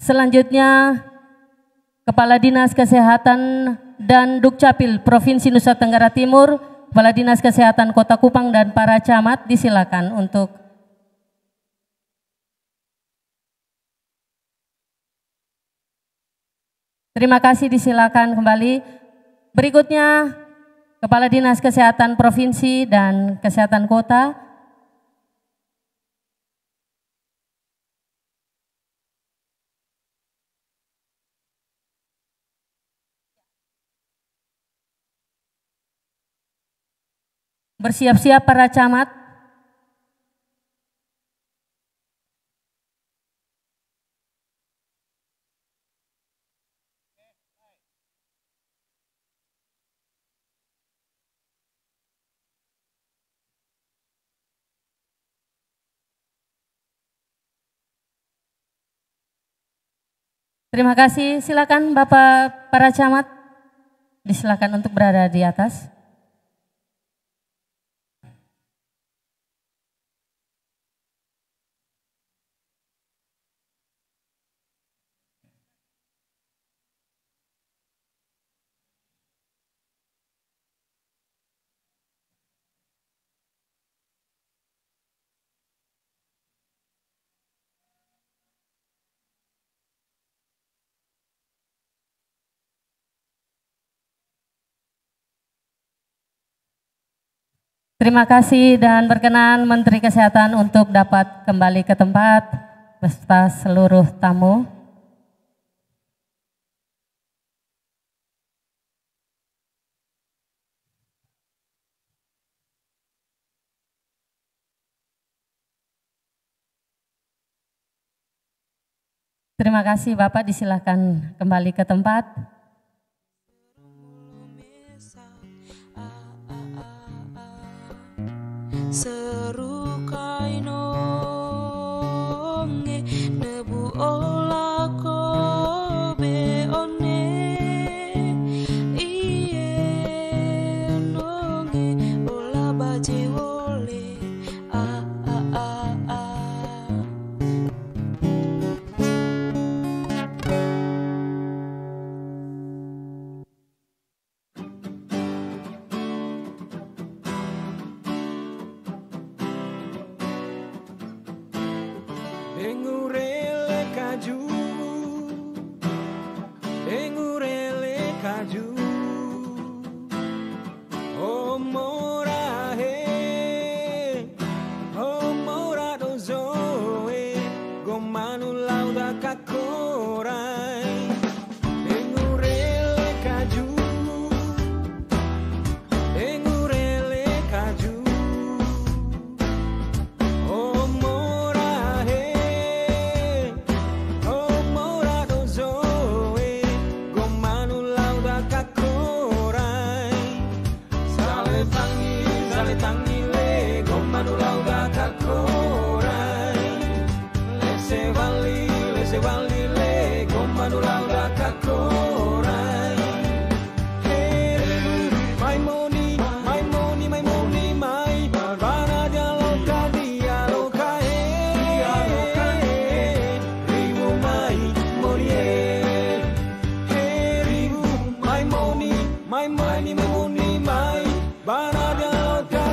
Selanjutnya, Kepala Dinas Kesehatan dan Dukcapil Provinsi Nusa Tenggara Timur, Kepala Dinas Kesehatan Kota Kupang dan para camat disilakan untuk terima kasih, disilakan kembali. Berikutnya, Kepala Dinas Kesehatan Provinsi dan Kesehatan Kota. Bersiap-siap para camat. Terima kasih, silakan Bapak para camat, disilakan untuk berada di atas. Terima kasih dan berkenan Menteri Kesehatan untuk dapat kembali ke tempat beserta seluruh tamu. Terima kasih Bapak, disilakan kembali ke tempat. Seru kainonge nebu ola kobe one iye nonge ola baje wole Engurele kaju, oh mora dozoe, gomanu lauda kakorai. Engurele kaju, oh se valile gomma no lauda kakorai. Hey, my money, my bana dialoga ribu mai morie. Hey, ribu my money, my bana dialoga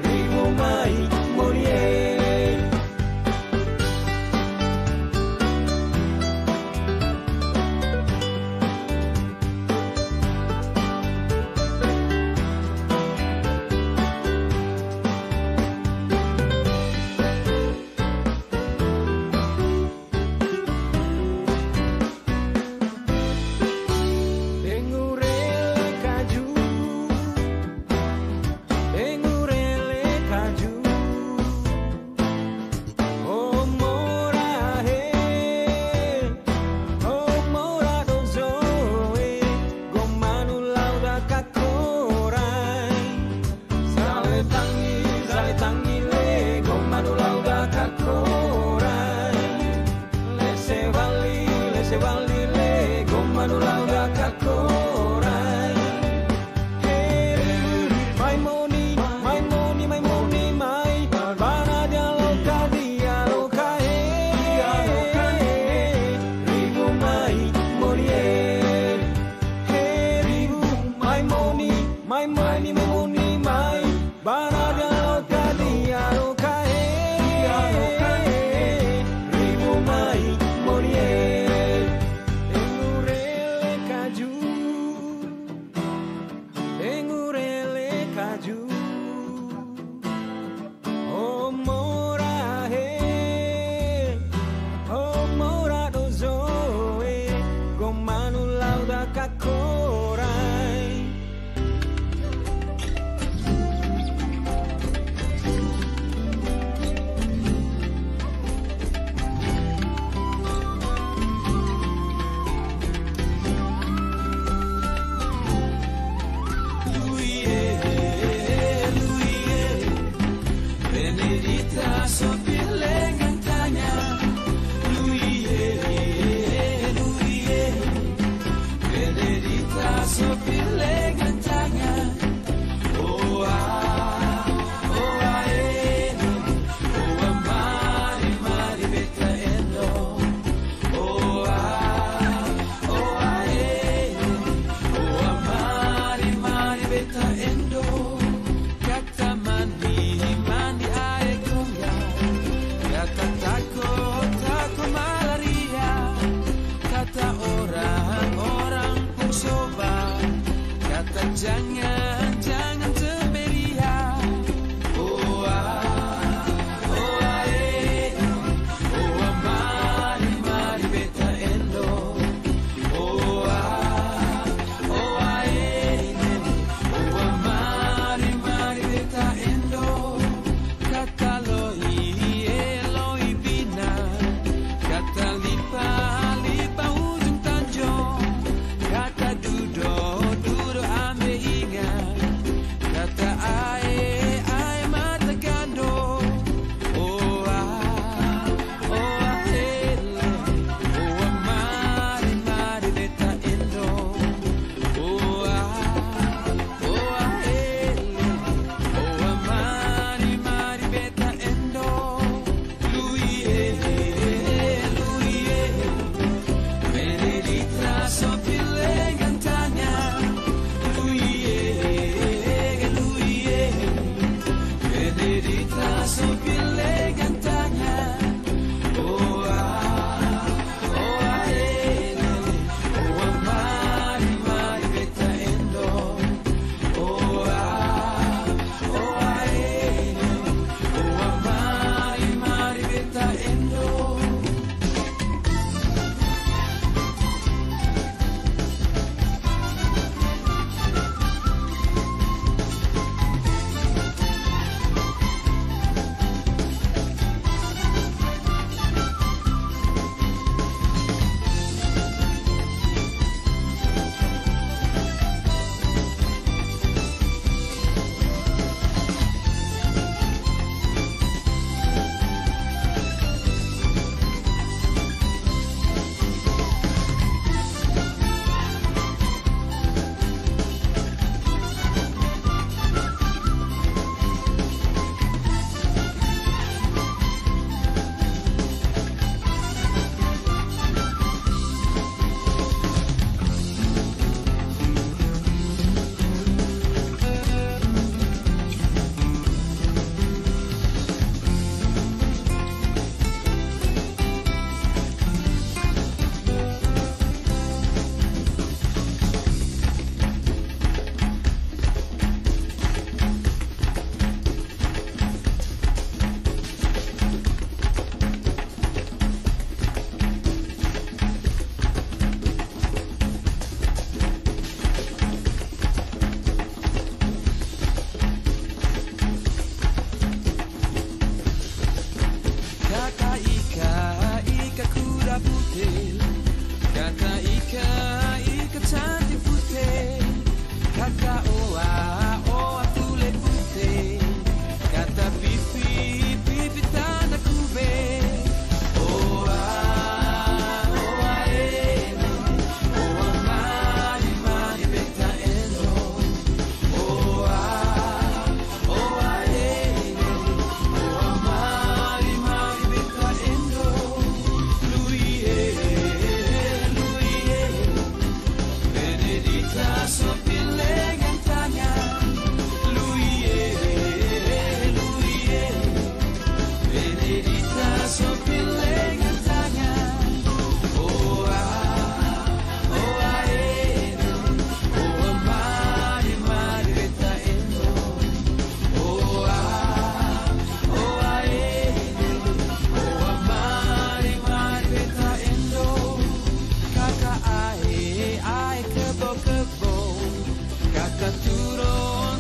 ribu mai morie. my money, my Barada Kadia Ribu mai monie Engurele kaju Oh mora dozoe Gomanu lauda kakorai Benedita sopir legantanya Luie Benedita sopir legantanya Oh mari beta endo Oh mari beta endo Kata mandi air gonggam Kata takut malaria Kata orang pun coba Kata jangan terberia Oh mari beta endo Oh mari beta endo Kata loi bina Kata lipa ujung tanjung Kata dudo ambe ingat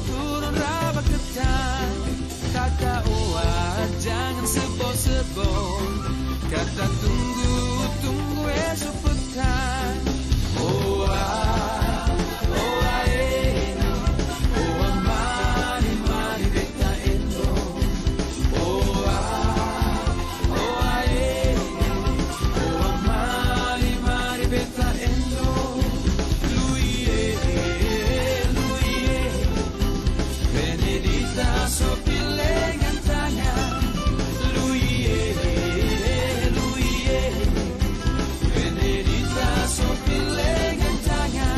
turun raba ketan. Kata jangan sebol-sebol, kata tunggu esok petang. Mari beta endo. Mari beta endo. Luie, Benedita sopile gantanya. Benedita sopile gantanya.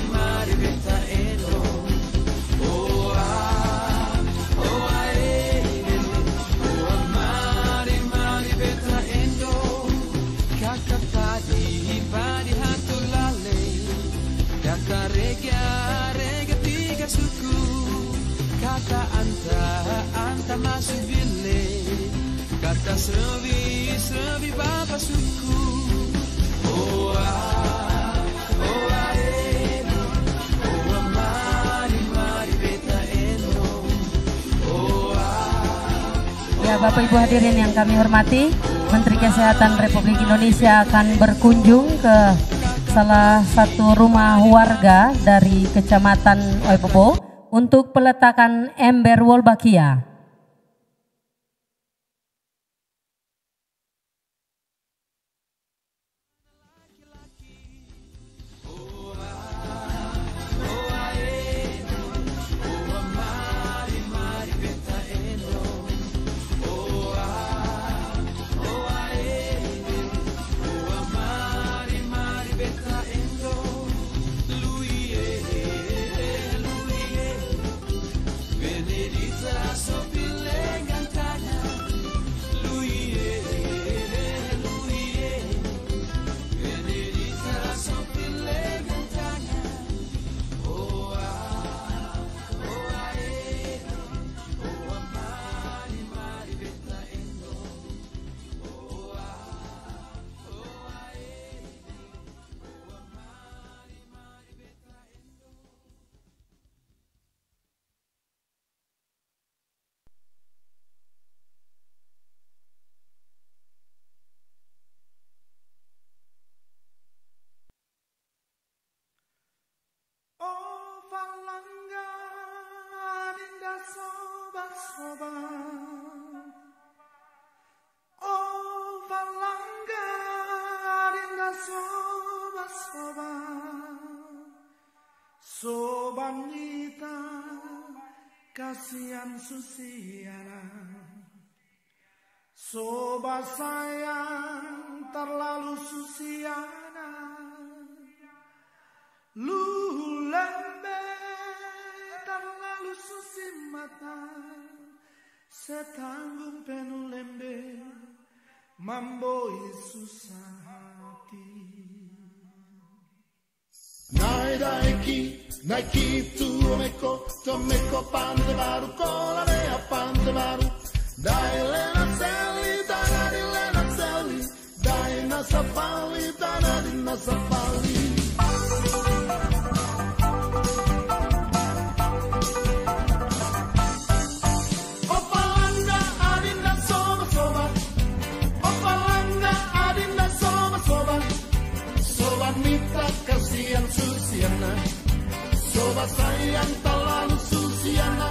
Mari beta endo. Mari beta endo. Kakak padi hatulale. Kakak rega tiga suku. Kata anta masuk bilik. Kata servi bapa suku. Mari beta endo. Ya, Bapak Ibu hadirin yang kami hormati, Menteri Kesehatan Republik Indonesia akan berkunjung ke salah satu rumah warga dari Kecamatan Oebobo untuk peletakan ember Wolbachia. Sobanita kasihan Susiana, soba sayang terlalu Susiana, lu lembe terlalu susi mata, setanggung penuh lembe mamboi susah hati. Naiki tu meko pande baru kola dea pande baru. Dai lena seli tanadi lena seli, dai nasafali tanadi nasafali. Opalanga adinda soba soba, opalanga adinda soba soba, soba mita kasihan Susiana. Soba sayang terlalu Susiana,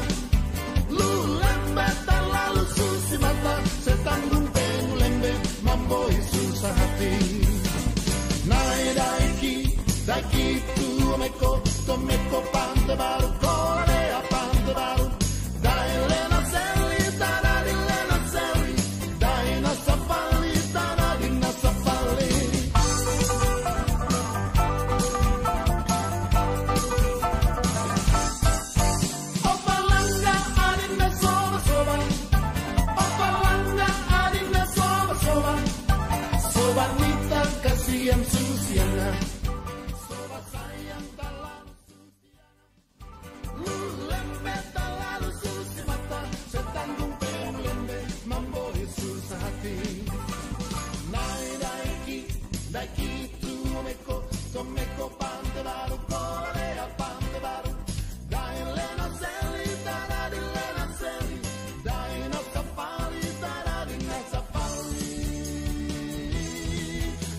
lu lembe terlalu susi mata, setanggung penuh lembe mamboi susah hati. Nai daiki tu meko pante baru kola dea pante baru. Dai lena seli tanadi lena seli, dai nasafali tanadi nasafali. Wanita kasihan Susiana, soba sayang terlalu Susiana, lembe terlalu susi mata, setanggung penuh lembe mamboi susah hati. Naik daiki gitu meko tomeko pante baru Korea pante baru dai lena seli taradi lena seli dai no safari taradi no safari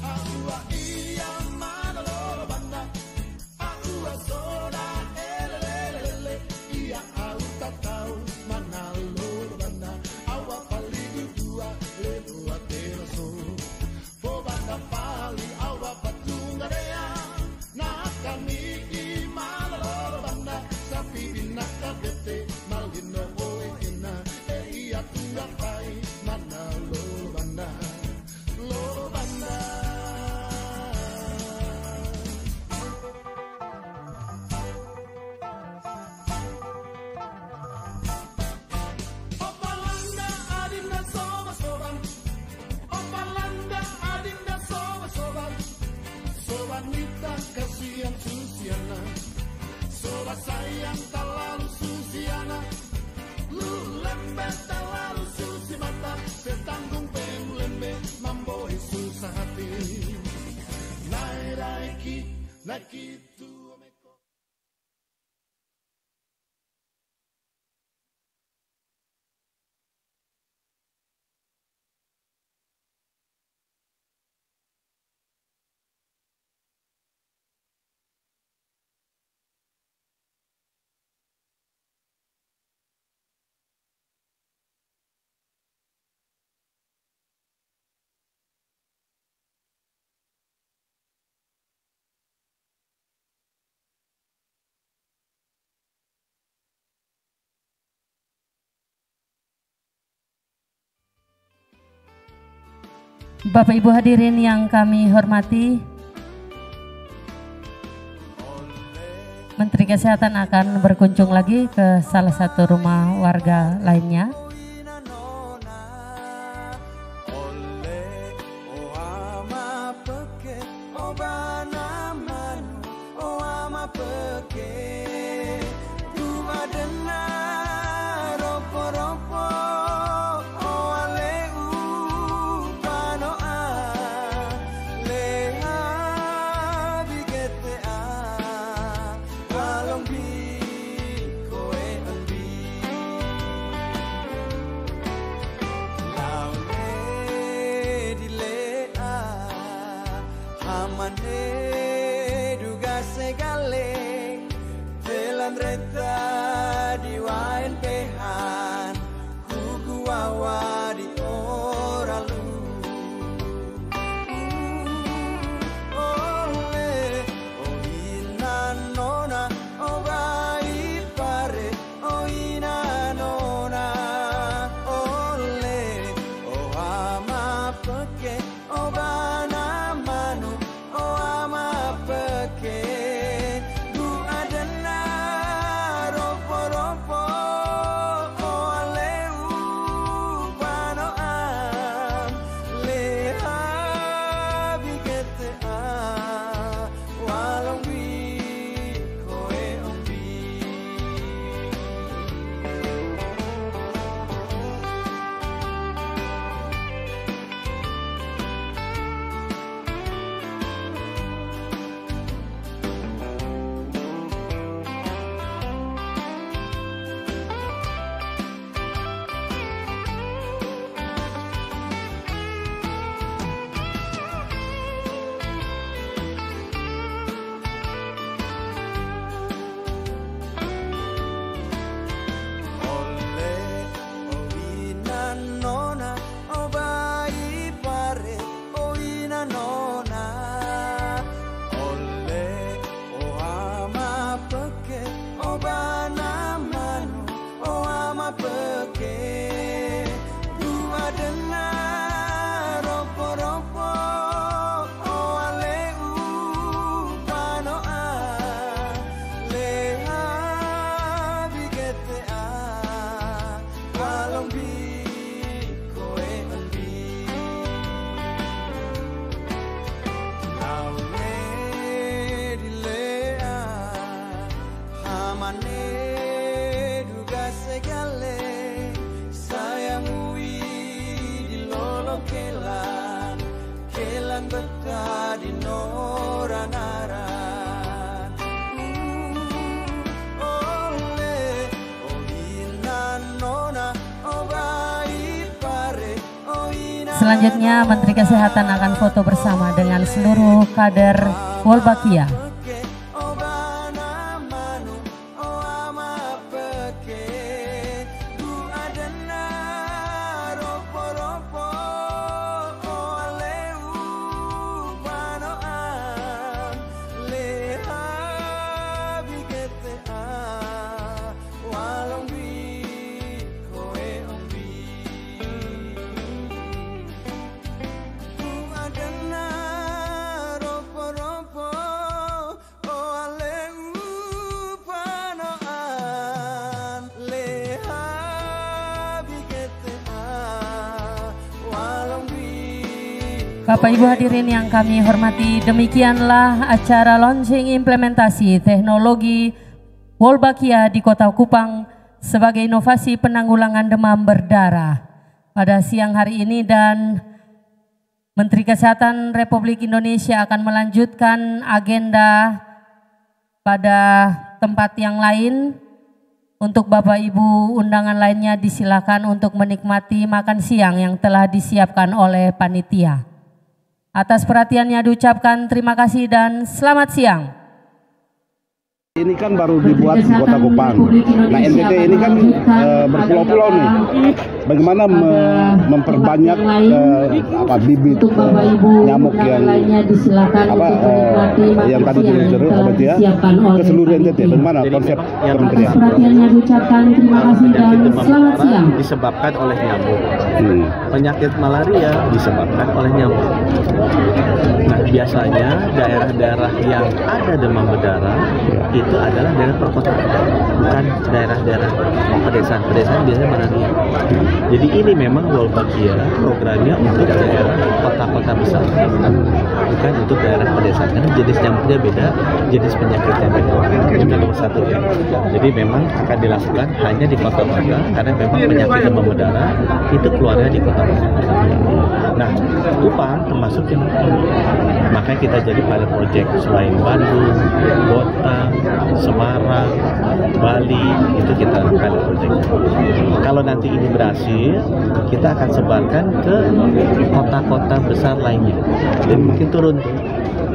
aku iya mana loro banda aku soda elelele iya aku tak tahu mana loro banda awak paling dua lebu ateraso fo banda pali awak patungarea na kami mana loro banda sapi binaka gete malino oe ina iya tunggak pai mana loro banda loro banda. Opalanda adinda soba-soban Opalanda adinda soba-soban Sobanita kasihan Susiana Soba sayang tak lalu Susiana Lu lembet tak lalu Susi mata setanggung pemulembe mamboy susah hati Naiki tu meko. Bapak Ibu hadirin yang kami hormati, Menteri Kesehatan akan berkunjung lagi ke salah satu rumah warga lainnya. Di wain pehan kuku wawa di oralu ole o ina nona o bai pare o ina nona ole o ama peke o bana manu o ama peke bu adana ropo-ropo o aleu pano selanjutnya Menteri Kesehatan akan foto bersama dengan seluruh kader Wolbachia. Bapak Ibu hadirin yang kami hormati, demikianlah acara launching implementasi teknologi Wolbachia di Kota Kupang sebagai inovasi penanggulangan demam berdarah pada siang hari ini, dan Menteri Kesehatan Republik Indonesia akan melanjutkan agenda pada tempat yang lain. Untuk Bapak Ibu undangan lainnya disilakan untuk menikmati makan siang yang telah disiapkan oleh panitia. Atas perhatiannya diucapkan terima kasih dan selamat siang. Ini kan baru dibuat di Kota Kupang. Nah, NTT ini kan berpulau-pulau nih. Bagaimana memperbanyak bibit nyamuk yang yang tadi dijelaskan Wolbachia ke seluruh NTT? Bagaimana konsep kementerian? Atas perhatiannya diucapkan terima kasih dan selamat siang. Disebabkan oleh nyamuk. Penyakit malaria disebabkan oleh nyamuk. Nah, biasanya daerah-daerah yang ada demam berdarah itu adalah daerah perkotaan, bukan daerah-daerah pedesaan. Pedesaan biasanya malaria. Jadi ini memang Wolbachia programnya untuk daerah kota-kota besar, bukan untuk daerah pedesaan. Karena jenis nyamuknya beda, jenis penyakitnya beda. Ini nomor satu ya. Jadi memang akan dilakukan hanya di kota-kota, karena memang penyakit demam berdarah itu keluarnya di kota-kota. Nah, Kupang termasuk yang makanya kita jadi pilot project selain Bandung, Bontang, Semarang, Bali, itu kita pilot project. Kalau nanti ini berhasil, kita akan sebarkan ke kota-kota besar lainnya dan mungkin turun tuh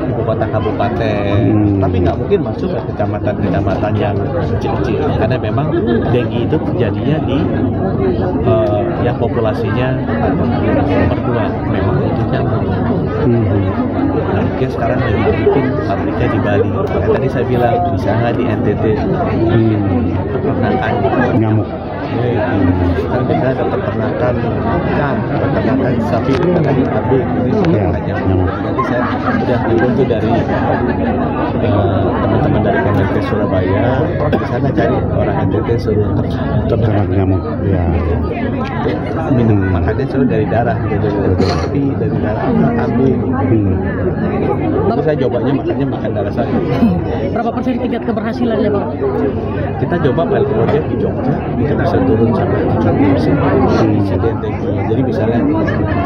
ibu kota kabupaten, tapi nggak mungkin masuk ke kecamatan-kecamatan yang kecil-kecil karena memang dengue itu terjadinya di yang populasinya nomor 2 memang itu nyamuk. Nah, mungkin sekarang lagi bikin pabriknya di Bali. Kayak tadi saya bilang bisa nggak di NTT peternakan nyamuk. Sekarang bisa ada peternakan ikan, peternakan sapi, peternakan kambing, ini peternakan nyamuk. Jadi saya sudah dibantu dari teman-teman dari Kemenkes Surabaya, di sana cari orang NTT suruh ternak nyamuk. Ya. Minum makannya suruh dari darah, dari sapi, dari darah kambing. Terus saya cobanya makan darah sapi. Berapa persen tingkat keberhasilan ya Pak? Kita coba pilot project di Jogja, itu bisa turun sampai 70% insiden dengue. Jadi misalnya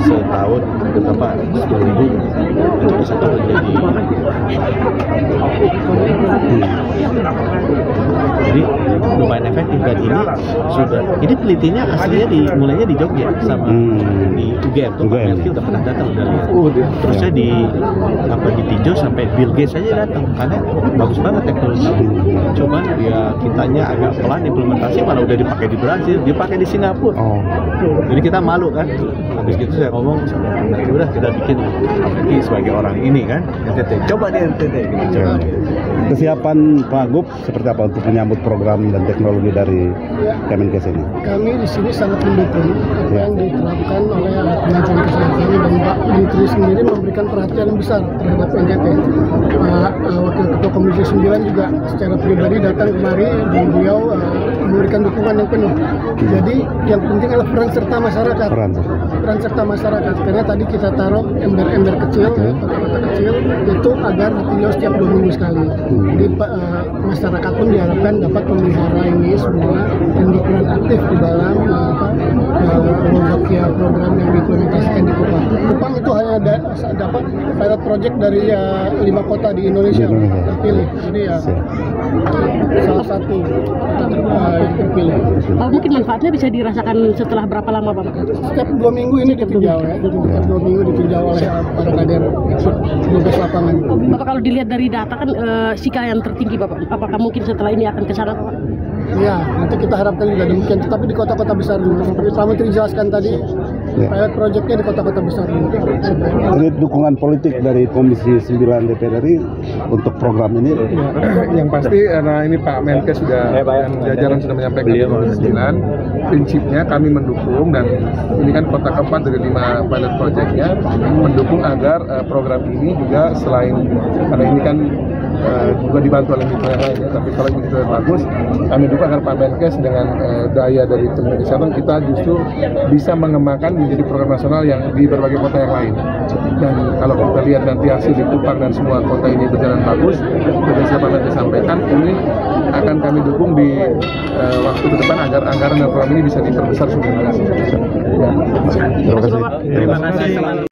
setahun berapa 10.000 itu bisa turun jadi jadi lumayan efektif. Dan ini sudah, ini penelitiannya aslinya mulainya di Jogja sama di UGM tuh Pak Melki udah pernah datang, udah lihat. Terus saya ditinjau sampai Bill Gates aja datang karena bagus banget teknologi. Coba ya kitanya agak pelan implementasi, malah udah dipakai di Brazil, dipakai di Singapura. Jadi kita malu kan. Habis itu saya ngomong, nanti udah kita bikin apalagi sebagai orang ini kan NTT. Coba di NTT gitu. Kesiapan Pak Gup seperti apa untuk menyambut program dan teknologi dari Kemenkes ini? Kami di sini sangat mendukung apa yang diterapkan oleh Kementerian Kesehatan, dan Pak Menteri sendiri memberikan perhatian yang besar terhadap NTT. Pak Wakil Ketua Komisi 9 juga secara pribadi datang kemari dan beliau memberikan dukungan yang penuh. Jadi yang penting adalah peran serta masyarakat. Peran serta masyarakat, karena tadi kita taruh ember-ember kecil, kota-kota kecil itu agar ditinjau setiap 2 minggu sekali. Jadi masyarakat pun diharapkan dapat memelihara ini semua dan berperan aktif di dalam Wolbachia program yang diimplementasikan di Kupang. Kupang itu hanya dapat pilot project dari 5 kota di Indonesia terpilih. Jadi ya salah satu yang terpilih. Mungkin manfaatnya bisa dirasakan setelah berapa lama, Pak? Setiap 2 minggu ini ditinjau ya. Setiap 2 minggu ditinjau oleh para kader tugas lapangan. Bapak, kalau dilihat dari data kan Sika yang tertinggi, Bapak. Apakah mungkin setelah ini akan ke sana, Pak? Ya, nanti kita harapkan juga demikian. Tetapi di kota-kota besar dulu. Seperti Pak Menteri jelaskan tadi, pilot projectnya di kota-kota besar dulu. Ini dukungan politik dari Komisi 9 DPR RI untuk program ini. Yang pasti, nah ini Pak Menkes sudah dan jajaran sudah menyampaikan di Komisi 9, prinsipnya kami mendukung, dan ini kan kota keempat dari 5 pilot projectnya, mendukung agar program ini juga selain, karena ini kan juga dibantu oleh mitra yang lainnya, tapi kalau ini sudah bagus, kami dukung agar Pak Menkes dengan daya dari Kementerian Kesehatan kita justru bisa mengembangkan menjadi program nasional yang di berbagai kota yang lain. Dan kalau kita lihat nanti hasil di Kupang dan semua kota ini berjalan bagus, seperti Pak Menkes sampaikan, ini akan kami dukung di waktu ke depan agar anggaran dan program ini bisa diperbesar. Terima kasih. Terima kasih.